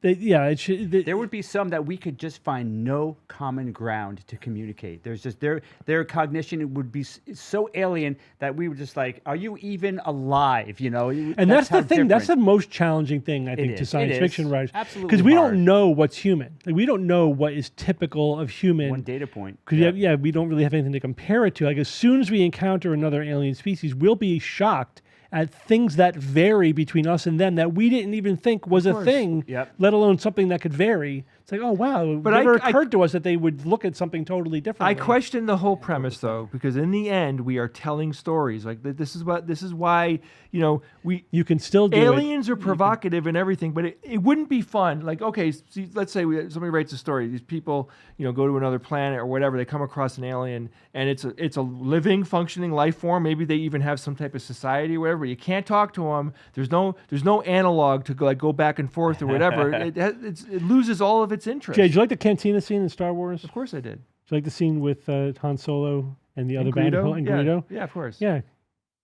it should. There would be some that we could just find no common ground to communicate. There's just their cognition would be so alien that we were just like, "Are you even alive?" And that's the how thing. That's the different. most challenging thing, I think, to is. science It fiction is. writers. Absolutely Because we hard. don't know what's human. Like, we don't know what is typical of human. one data point. Because we don't really have anything to compare it to. Like, as soon as we encounter another alien species, we'll be shocked at things that vary between us and them that we didn't even think was a course. thing, Yep. let alone something that could vary. It's like, oh wow, it But never I- occurred to us that they would look at something totally different. I question the whole premise though, because in the end we are telling stories. Like this is why we You can still do aliens are provocative and everything, but it wouldn't be fun. Like, okay, see, let's say somebody writes a story. These people, go to another planet or whatever. They come across an alien, and it's a living, functioning life form. Maybe they even have some type of society or whatever. You can't talk to them. There's no analog to go back and forth or whatever. It loses all of its interest. Jay, did you like the cantina scene in Star Wars? Of course I did. Did you like the scene with Han Solo and the other Greedo? band and Yeah. Greedo? Yeah, of course. Yeah,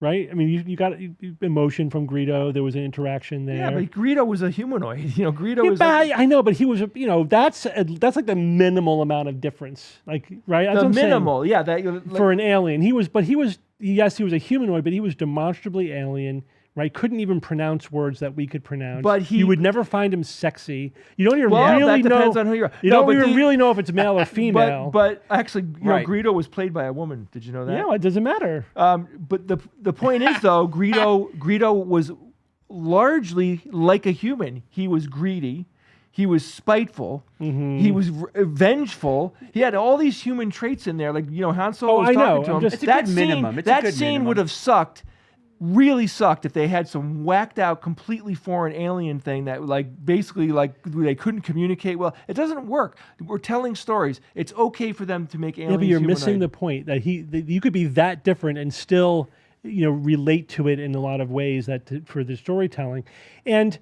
right. I mean, you got emotion from Greedo. There was an interaction there. Yeah, but Greedo was a humanoid. Greedo Yeah, was but like, I know, but he was, that's like the minimal amount of difference, like, right? That's the what I'm saying. minimal. Yeah, that For an alien. He was a humanoid, but he was demonstrably alien, right? Couldn't even pronounce words that we could pronounce. But you would never find him sexy. You don't even Well, really that know. depends on who you are. You No, don't but even really know if it's male or female. But actually, Right. Greedo was played by a woman. Did you know that? Yeah, it doesn't matter. But the point is though, Greedo was largely like a human. He was greedy. He was spiteful. He was vengeful. He had all these human traits in there. Like, Han Solo was I talking know. to I'm him. just- It's a that good scene, minimum. It's a that good scene minimum. would have sucked. Really sucked if they had some whacked out, completely foreign alien thing that basically they couldn't communicate well. It doesn't work. We're telling stories. It's okay for them to make aliens. Yeah, but you're missing humanoid. the point that you could be that different and still, relate to it in a lot of ways for the storytelling. And,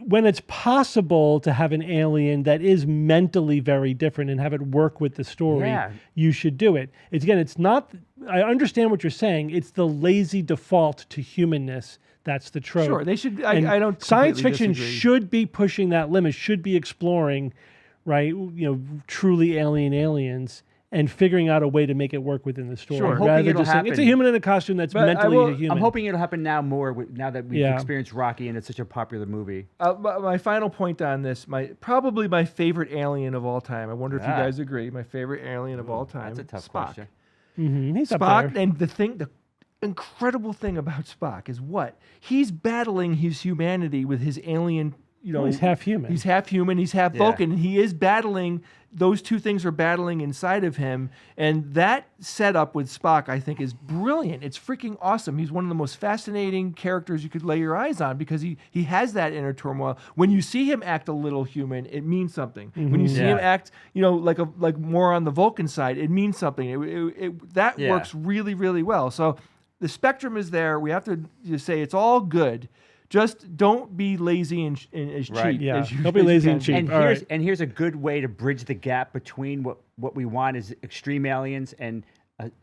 when it's possible to have an alien that is mentally very different and have it work with the story, Yeah. you should do it. It's not, I understand what you're saying. It's the lazy default to humanness. That's the trope. Sure, they should. And I don't. Science completely fiction disagree. should be pushing that limit, should be exploring, right? Truly alien aliens and figuring out a way to make it work within the story. Sure. I'm hoping Rather than it'll just saying it's a happen. human in a costume that's But I mentally will- a human. I'm hoping it'll happen now more now that we've Yeah. experienced Rocky and it's such a popular movie. My final point on this, probably my favorite alien of all time. I wonder if you Ah. guys agree. My favorite alien of all time. That's a tough Spock. question. He's up Spock, there. and the incredible thing about Spock is what he's battling his humanity with his alien. Well, he's half human. He's half human. He's half Yeah. Vulcan. And he is battling. Those two things are battling inside of him, and that setup with Spock, I think, is brilliant. It's freaking awesome. He's one of the most fascinating characters you could lay your eyes on because he has that inner turmoil. When you see him act a little human, it means something. When you see him Yeah. act, like more on the Vulcan side, it means something. That Yeah. works really, really well. So the spectrum is there. We have to just say it's all good. Just don't be lazy and as cheap. Right. Yeah. As you, Don't be as you lazy can and be. cheap. And All here's right. and here's a good way to bridge the gap between what we want is extreme aliens and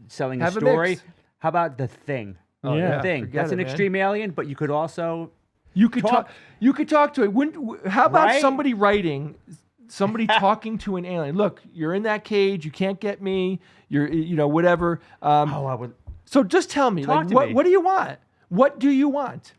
selling Have a a story. mix. How about the Thing? Oh, Yeah. The Thing. forget That's it, an man. extreme alien, but you could also You could Talk. talk. You could talk to it. How about Right? somebody writing, somebody talking to an alien? Look, you're in that cage. You can't get me. You're, whatever. I would. So just tell me, Talk to what me. what do you want? What do you want?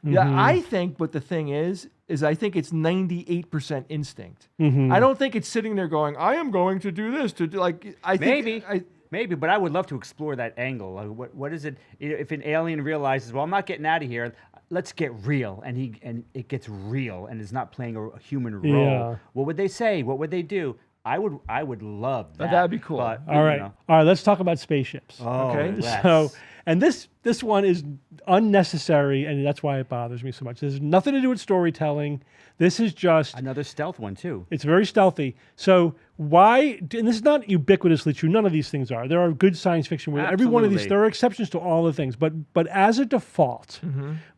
Yeah, Mm-hmm. I think what the thing is I think it's 98% instinct. Mm-hmm. I don't think it's sitting there going, I am going to do this to do like. I think Maybe, but I would love to explore that angle. Like, what is it if an alien realizes, well, I'm not getting out of here. Let's get real, and it gets real, and is not playing a human role. Yeah. What would they say? What would they do? I would love that. That'd be cool. But, All right. All right. Let's talk about spaceships. Oh, Okay. let's. So, and this one is unnecessary, and that's why it bothers me so much. There's nothing to do with storytelling. This is just Another stealth one too. it's very stealthy. So why? And this is not ubiquitously true. None of these things are. There are good science fiction where every one of these. Absolutely. There are exceptions to all the things, but as a default,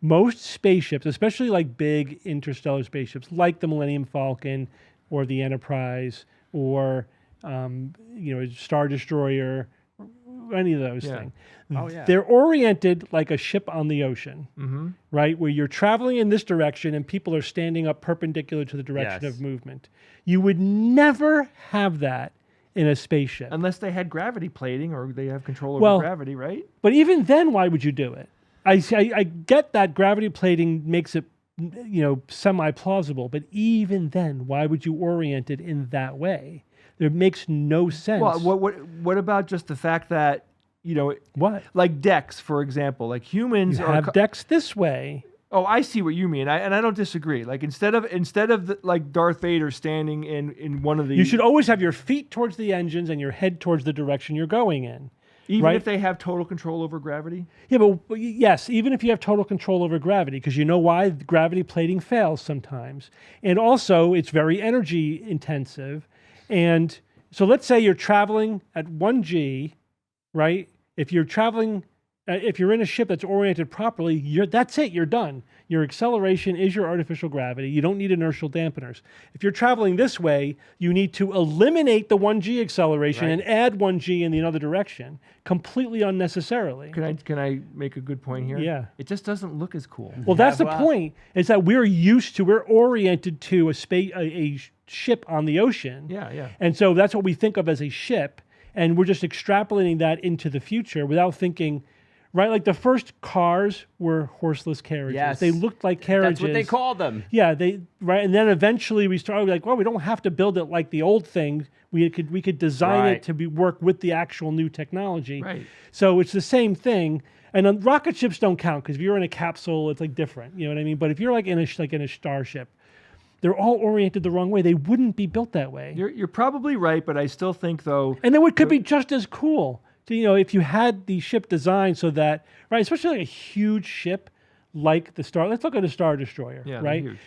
most spaceships, especially like big interstellar spaceships, like the Millennium Falcon or the Enterprise or Star Destroyer, any of those Yeah. things. Oh, yeah. They're oriented like a ship on the ocean, right? Where you're traveling in this direction and people are standing up perpendicular to the direction Yes. of movement. You would never have that in a spaceship. unless they had gravity plating or they have control over Well, gravity, right? But even then, why would you do it? I get that gravity plating makes it, semi-plausible, but even then, why would you orient it in that way? It makes no sense. Well, what about just the fact that What? like decks, for example, like humans You are. have decks this way. Oh, I see what you mean. I don't disagree. Like instead of like Darth Vader standing in one of the. You should always have your feet towards the engines and your head towards the direction you're going in. even right? if they have total control over gravity. Yeah, but yes, even if you have total control over gravity, because you know why gravity plating fails sometimes. And also, it's very energy intensive. And so let's say you're traveling at 1G, right? If you're traveling, if you're in a ship that's oriented properly, that's it, you're done. Your acceleration is your artificial gravity. You don't need inertial dampeners. If you're traveling this way, you need to eliminate the 1G acceleration Right. and add 1G in the other direction, completely unnecessarily. Can I make a good point here? Yeah. It just doesn't look as cool. Well, that's the well- point. Is that we're oriented to a ship on the ocean. Yeah. And so that's what we think of as a ship, and we're just extrapolating that into the future without thinking, right? Like the first cars were horseless carriages. Yes. They looked like carriages. That's what they called them. Yeah, right, and then eventually we started like, well, we don't have to build it like the old thing. We could design Right. it to work with the actual new technology. Right. So it's the same thing. And rocket ships don't count because if you're in a capsule, it's like different. You know what I mean? But if you're like in a starship, they're all oriented the wrong way. They wouldn't be built that way. You're probably right, but I still think though. And then it could be just as cool. So, if you had the ship designed so that, right, especially like a huge ship like the Star. Let's look at a Star Destroyer, Yeah, they're right? huge.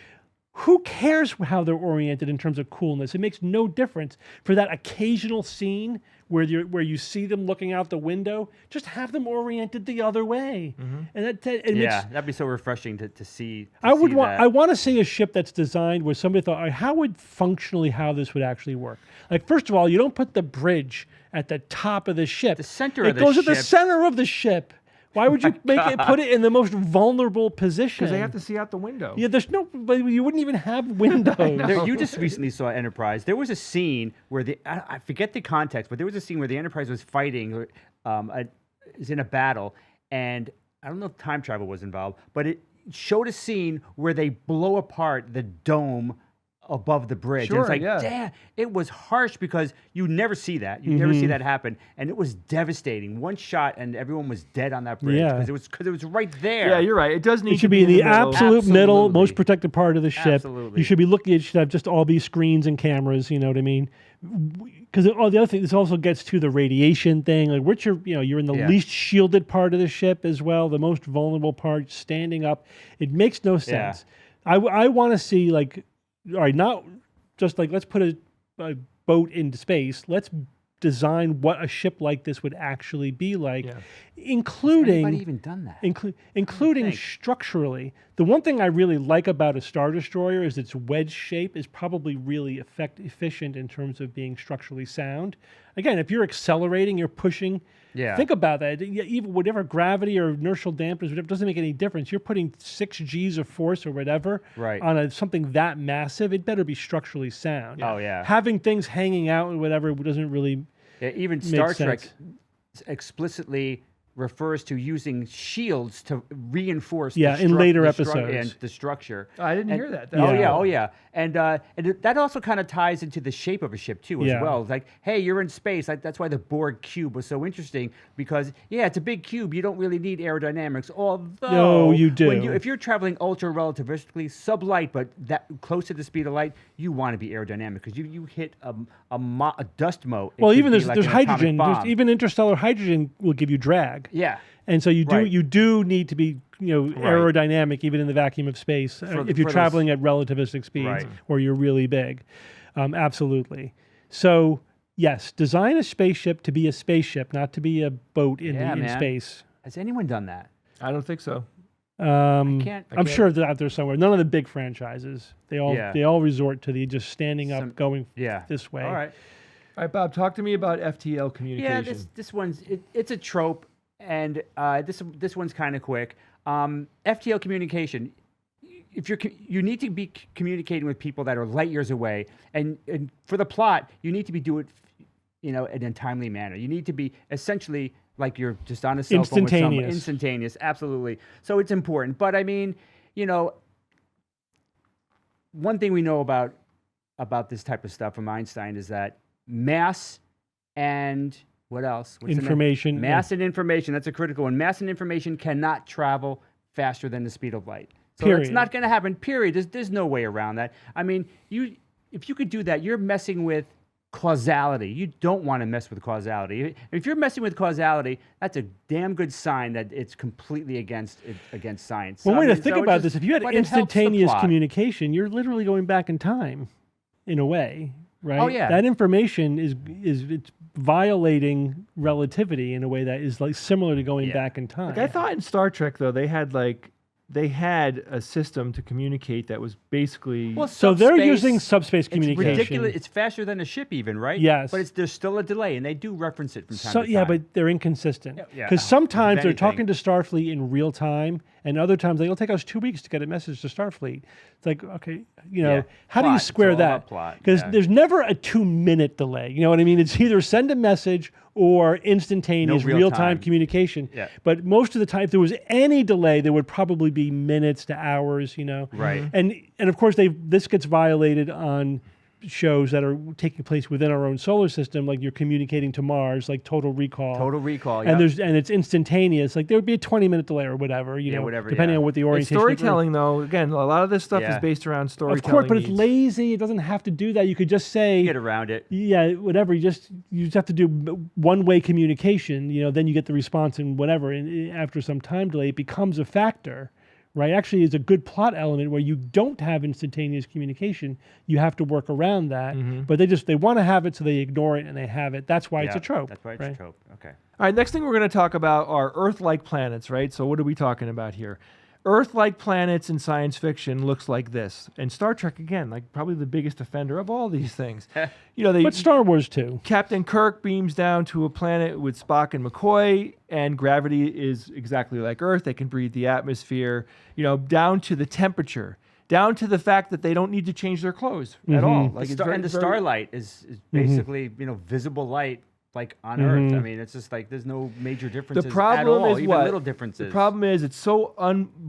Who cares how they're oriented in terms of coolness? It makes no difference for that occasional scene where you see them looking out the window. Just have them oriented the other way, and it makes. That'd be so refreshing to see. I I want to see a ship that's designed where somebody thought, all right, how would functionally how this would actually work? Like, first of all, you don't put the bridge at the top of the ship. The center it of the goes at the ship. center of the ship. Why would you put it in the most vulnerable position? Because they have to see out the window. Yeah, but you wouldn't even have windows. You just recently saw Enterprise. There was a scene where I forget the context, but there was a scene where the Enterprise was fighting, is in a battle, and I don't know if time travel was involved, but it showed a scene where they blow apart the dome above the bridge. And Sure, it's like, yeah. damn, it was harsh because you never see that. You never see that happen, and it was devastating. One shot, and everyone was dead on that bridge Yeah. because it was right there. Yeah, you're right. It does need It should to be in the middle. absolute middle, Absolutely. most protected part of the ship. Absolutely. You should be looking. It should have just all be screens and cameras. You know what I mean? Because the other thing, this also gets to the radiation thing. Like, which you're in the Yeah. least shielded part of the ship as well, the most vulnerable part, standing up. It makes no sense. I want to see like, all right, not just like let's put a boat into space. Let's design what a ship like this would actually be like, Yeah. including. Anybody even done that? Including think. structurally. The one thing I really like about a Star Destroyer is its wedge shape is probably really efficient in terms of being structurally sound. Again, if you're accelerating, you're pushing. Yeah. Think about that. Even whatever gravity or inertial dampers, whatever, doesn't make any difference. You're putting 6 Gs of force or whatever Right. on something that massive. It better be structurally sound. Oh, yeah. Having things hanging out and whatever doesn't really. Yeah, even Star Makes Trek sense. explicitly refers to using shields to reinforce Yeah, in later and episodes. the structure. I didn't And- hear that. Oh yeah. And that also kind of ties into the shape of a ship too, as Yeah. well. It's like, hey, you're in space. That's why the Borg cube was so interesting because it's a big cube. You don't really need aerodynamics, although No, you do. If you're traveling ultra relativistically, sublight, but that close to the speed of light, you want to be aerodynamic because you hit a dust mote. it Well, could even be there's like an atomic hydrogen. bomb. Even interstellar hydrogen will give you drag. Yeah. And so you Right. do need to be aerodynamic even in the vacuum of space if you're for traveling at relativistic speeds Right. or you're really big. Absolutely. So yes, design a spaceship to be a spaceship, not to be a boat in man. space. Has anyone done that? I don't think so. can't- I'm sure they're out there somewhere. None of the big franchises. They all resort to the just standing up, going this way. All right. All right, Bob, talk to me about FTL Yeah, communication. this one's it's a trope, and this one's kind of quick. FTL communication. If you need to be communicating with people that are light years away, and for the plot, you need to be doing it, in a timely manner. You need to be essentially like you're just on a cell phone with someone. Instantaneous. Instantaneous, absolutely. So it's important. But I mean, one thing we know about this type of stuff from Einstein is that mass and what else? What's the name? Information. Mass and information. That's a critical one. Mass and information cannot travel faster than the speed of light. So Period. it's not going to happen. Period. There's no way around that. I mean, if you could do that, you're messing with causality. You don't want to mess with causality. If you're messing with causality, that's a damn good sign that it's completely against science. Well, So, way I to mean, think so it about just- this. If you had but it helps the instantaneous plot. communication, you're literally going back in time, in a way, right? Oh, yeah. That information is it's violating relativity in a way that is like similar to going Yeah. back in time. Like, I thought in Star Trek though they had a system to communicate that was basically Well, So they're subspace, using subspace It's communication. ridiculous. It's faster than a ship, even, right? Yes. But there's still a delay, and they do reference it from time So to time. yeah, but they're inconsistent. Yeah. Because sometimes If they're anything. talking to Starfleet in real time, and other times it'll take us 2 weeks to get a message to Starfleet. It's like, okay, you know, Yeah. how do you Plot. It's square all that? about plot, Because yeah. there's never a 2-minute delay. You know what I mean? It's either send a message or instantaneous No real real-time time. communication. Yeah. But most of the time, if there was any delay, there would probably be minutes to hours, you know. Right. And of course, this gets violated on shows that are taking place within our own solar system, like you're communicating to Mars, like Total Recall. Total Recall. And yep. it's instantaneous. Like there would be a 20-minute delay or whatever, you Yeah, know, whatever, depending yeah. on what the It's orientation. storytelling, though. Again, a lot of this stuff is Yeah. based around Of storytelling. course, but it's needs. lazy. It doesn't have to do that. You could just say, Get around it. yeah, whatever. You just have to do one-way communication. You know, then you get the response and whatever. And after some time delay, it becomes a factor, right? Actually, it's a good plot element where you don't have instantaneous communication. You have to work around that. But they want to have it, so they ignore it and they have it. That's why it's Yeah, a trope. That's why it's right? a trope. Okay. All right, next thing we're going to talk about are Earth-like planets, right? So what are we talking about here? Earth-like planets in science fiction looks like this. And Star Trek, again, like probably the biggest offender of all these things. You know, But Star Wars too. Captain Kirk beams down to a planet with Spock and McCoy, and gravity is exactly like Earth. They can breathe the atmosphere, you know, down to the temperature, down to the fact that they don't need to change their clothes at all. Like it's And the starlight is basically, you know, visible light like on Earth. I mean, it's just like there's no major differences The problem at all, is even what? little differences. The problem is it's so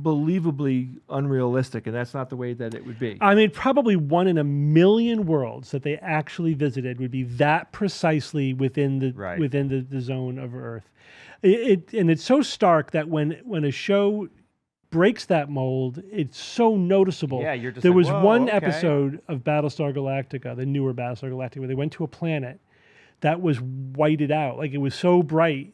unbelievably unrealistic, and that's not the way that it would be. I mean, probably 1 in a million worlds that they actually visited would be that precisely within the Right. within the zone of Earth. And it's so stark that when a show breaks that mold, it's so noticeable. Yeah, you're just there like, was "Whoa, one okay." episode of Battlestar Galactica, the newer Battlestar Galactica, where they went to a planet that was whited out. Like it was so bright.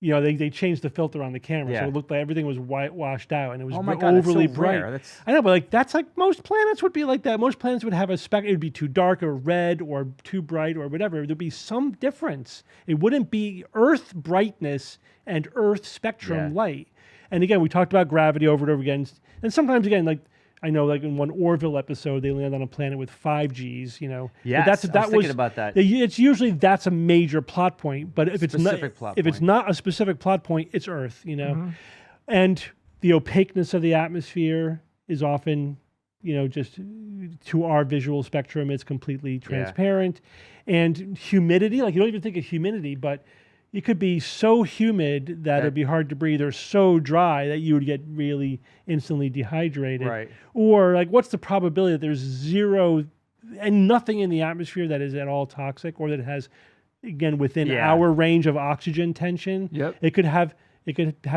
You know, they changed the filter on the camera, Yeah. so it looked like everything was washed out, and it was Oh my God, that's so overly bright. rare. That's- I know, but like that's like most planets would be like that. Most planets would have a spec. It would be too dark or red or too bright or whatever. There'd be some difference. It wouldn't be Earth brightness and Earth spectrum Yeah. light. And again, we talked about gravity over and over again. And sometimes again, like I know, like in one Orville episode, they land on a planet with 5Gs. You know, Yes, but I was thinking about that. It's usually that's a major plot point. But if it's Specific plot if it's point. not a specific plot point, it's Earth. You know, and the opaqueness of the atmosphere is often, you know, just to our visual spectrum, it's completely transparent. And humidity, like you don't even think of humidity, but it could be so humid that it'd be hard to breathe, or so dry that you would get really instantly dehydrated. Right. Or like, what's the probability that there's zero and nothing in the atmosphere that is at all toxic, or that has, again, within Yeah. our range of oxygen tension? Yep. It could have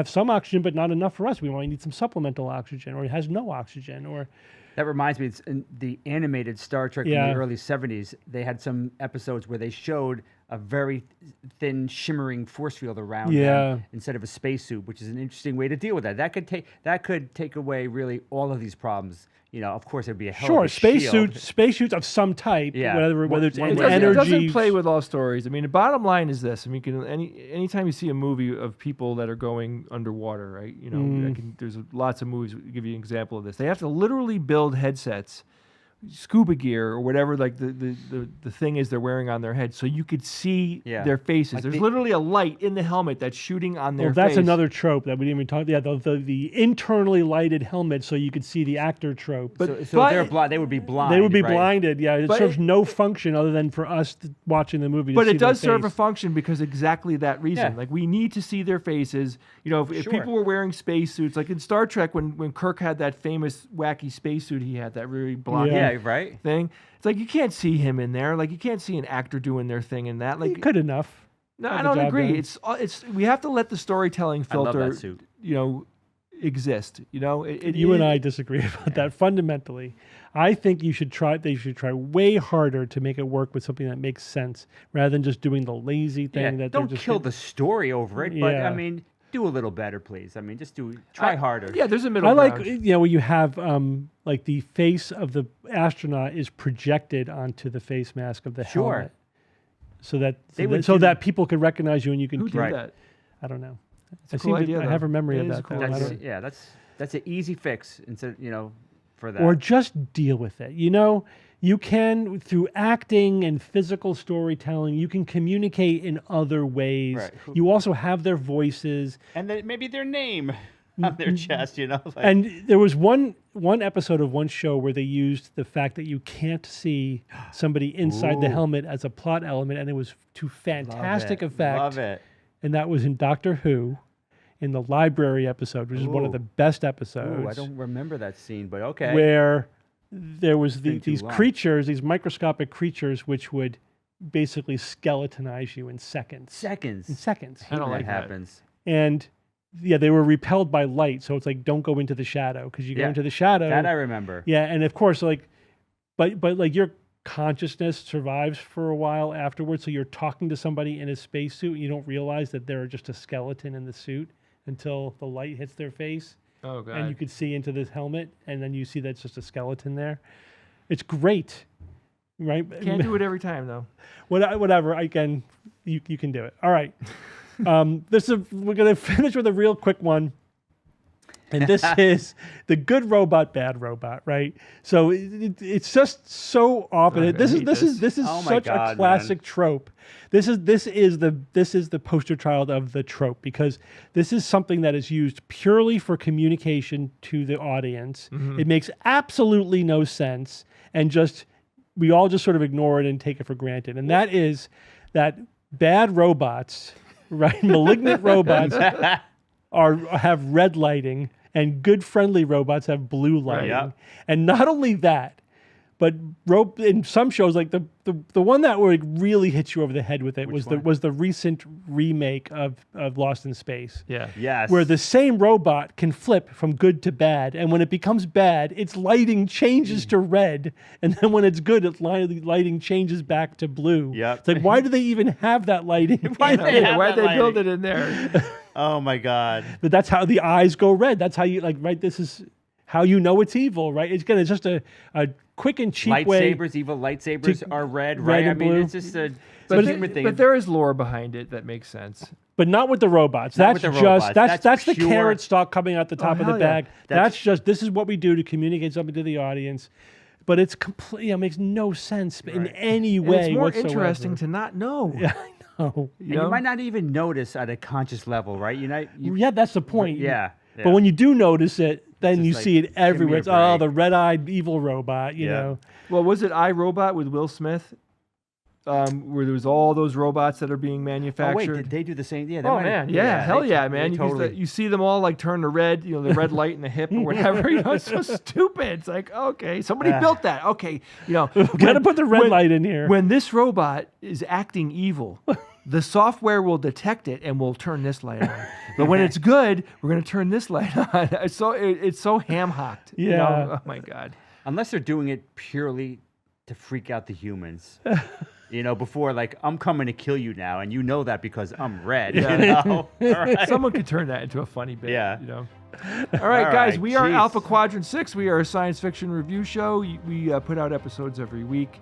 some oxygen, but not enough for us. We might need some supplemental oxygen, or it has no oxygen, or That reminds me, it's in the animated Star Trek from Yeah. the early 70s. They had some episodes where they showed a very thin, shimmering force field around Yeah. them instead of a spacesuit, which is an interesting way to deal with that. That could take away really all of these problems. You know, of course, it'd be a hell of a shield. spacesuits of some type, Yeah. whether it's One an way or the It other. doesn't energy. play with all stories. I mean, the bottom line is this. I mean, anytime you see a movie of people that are going underwater, right? You know, there's lots of movies that give you an example of this. They have to literally build headsets, scuba gear or whatever, like the thing is they're wearing on their head, so you could see Yeah. their faces. Like There's the- literally a light in the helmet that's shooting on their Well, that's face. another trope that we didn't even talk. Yeah, the internally lighted helmet, so you could see the actor trope. But- So they're blind. They would be blind. They would be right? blinded. Yeah, it But serves it- no function other than for us watching the movie. To But see it does their serve a face. function because exactly that reason. Yeah. Like we need to see their faces. You know, if Sure. people were wearing spacesuits, like in Star Trek, when Kirk had that famous wacky spacesuit, he had that really blocky Yeah, right. thing. It's like you can't see him in there. Like you can't see an actor doing their thing in that. Like Good enough. no, got I the don't job agree. done. It's we have to let the storytelling I love filter, that suit. you know, exist. You know, You and I disagree about that fundamentally. I think they should try way harder to make it work with something that makes sense, rather than just doing the lazy thing Yeah. that Don't they're just kill the story over it, but Yeah. I mean, do a little better, please. I mean, just try harder. Yeah, there's a middle I like ground. when you have like the face of the astronaut is projected onto the face mask of the Sure. helmet, so that They would so do- that people could recognize you and you can. Who did Right. that? I don't know. a cool idea, I have though. a memory It of is a that. cool though. I idea. don't- That's an easy fix instead, for that. Or just deal with it. You know, you can, through acting and physical storytelling, you can communicate in other ways. Right. You also have their voices. and then maybe their name. on their chest, you know. Like, And there was one episode of one show where they used the fact that you can't see somebody inside the helmet as a plot element, and it was to fantastic effect. Love it. And that was in Doctor Who, in the library episode, which is one of the best episodes. Ooh, I don't remember that scene, but okay. Where there was been too these long. creatures, these microscopic creatures, which would basically skeletonize you in seconds. Seconds. In seconds. I don't That like that. happens. And yeah, they were repelled by light, so it's like don't go into the shadow because you go Yeah, into the shadow. That I remember. Yeah, and of course, like, but like your consciousness survives for a while afterwards. So you're talking to somebody in a spacesuit, and you don't realize that they're just a skeleton in the suit until the light hits their face, Oh god. and you could see into this helmet, and then you see that's just a skeleton there. It's great, right? Can't do it every time though. Whatever. I can. You can do it. All right. We're gonna finish with a real quick one. And this is the good robot, bad robot, right? So it's just so often. Okay, This I is hate this is this. this is Oh my such God, a classic trope. This is the poster child of the trope because this is something that is used purely for communication to the audience. It makes absolutely no sense, and we all just sort of ignore it and take it for granted. And that is that bad robots, right? Malignant robots have red lighting, and good friendly robots have blue lighting. Yep. And not only that, but in some shows, like the one that really hits you over the head with it was the recent remake of Lost in Space. Yeah. Yes. Where the same robot can flip from good to bad, and when it becomes bad, its lighting changes to red, and then when it's good, its lighting changes back to blue. Yep. It's like, why do they even have that lighting? Why do they have Why'd that they build lighting? it in there? Oh my God. But that's how the eyes go red. That's how you right. This is how you know it's evil, right? It's just a quick and cheap way. Lightsabers, evil lightsabers are red, red right? I and mean, blue. it's just a But, human thing. but there is lore behind it that makes sense. But not with the robots. Not That's with the just robots. that's the pure- carrot stalk coming out the top of the hell yeah. bag. That's just this is what we do to communicate something to the audience. But it's completely makes no sense in any And way. it's more whatsoever. interesting to not know. Yeah, I know. You and know? you might not even notice at a conscious level, right? Yeah, that's the point. Yeah. But when you do notice it, then just you like, see it give me everywhere. a It's oh, break. the red-eyed evil robot. You Yeah. know. Well, was it iRobot with Will Smith? Where there was all those robots that are being Oh manufactured. wait, did they do the same? Yeah. They Oh might have- man, yeah, hell they- yeah, they man! Totally. You see them all like turn to red, you know, the red light in the hip or whatever. You know, it's so stupid. It's like, okay, somebody built that. Okay, you know, Gotta put the red light in here. when this robot is acting evil, the software will detect it and will turn this light on. But when it's good, we're gonna turn this light on. It's so ham hocked. You Yeah. know? Oh my god. Unless they're doing it purely to freak out the humans. You know, before like I'm coming to kill you now, and you know that because I'm red. You know, all right. Someone could turn that into a funny bit. Yeah. You know. All right, guys. right, We are jeez. Alpha Quadrant 6. We are a science fiction review show. We put out episodes every week.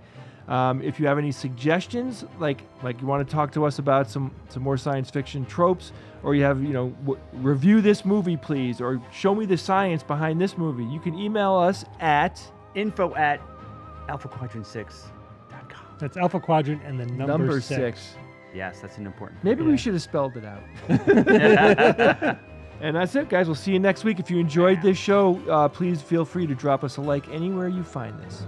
If you have any suggestions, like you want to talk to us about some more science fiction tropes, or you have review this movie, please, or show me the science behind this movie, you can email us at info@alphaquadrant6.com. That's Alpha Quadrant and the number six. Yes, that's an important. Maybe Yeah. we should have spelled it out. And that's it, guys. We'll see you next week. If you enjoyed this show, please feel free to drop us a like anywhere you find this.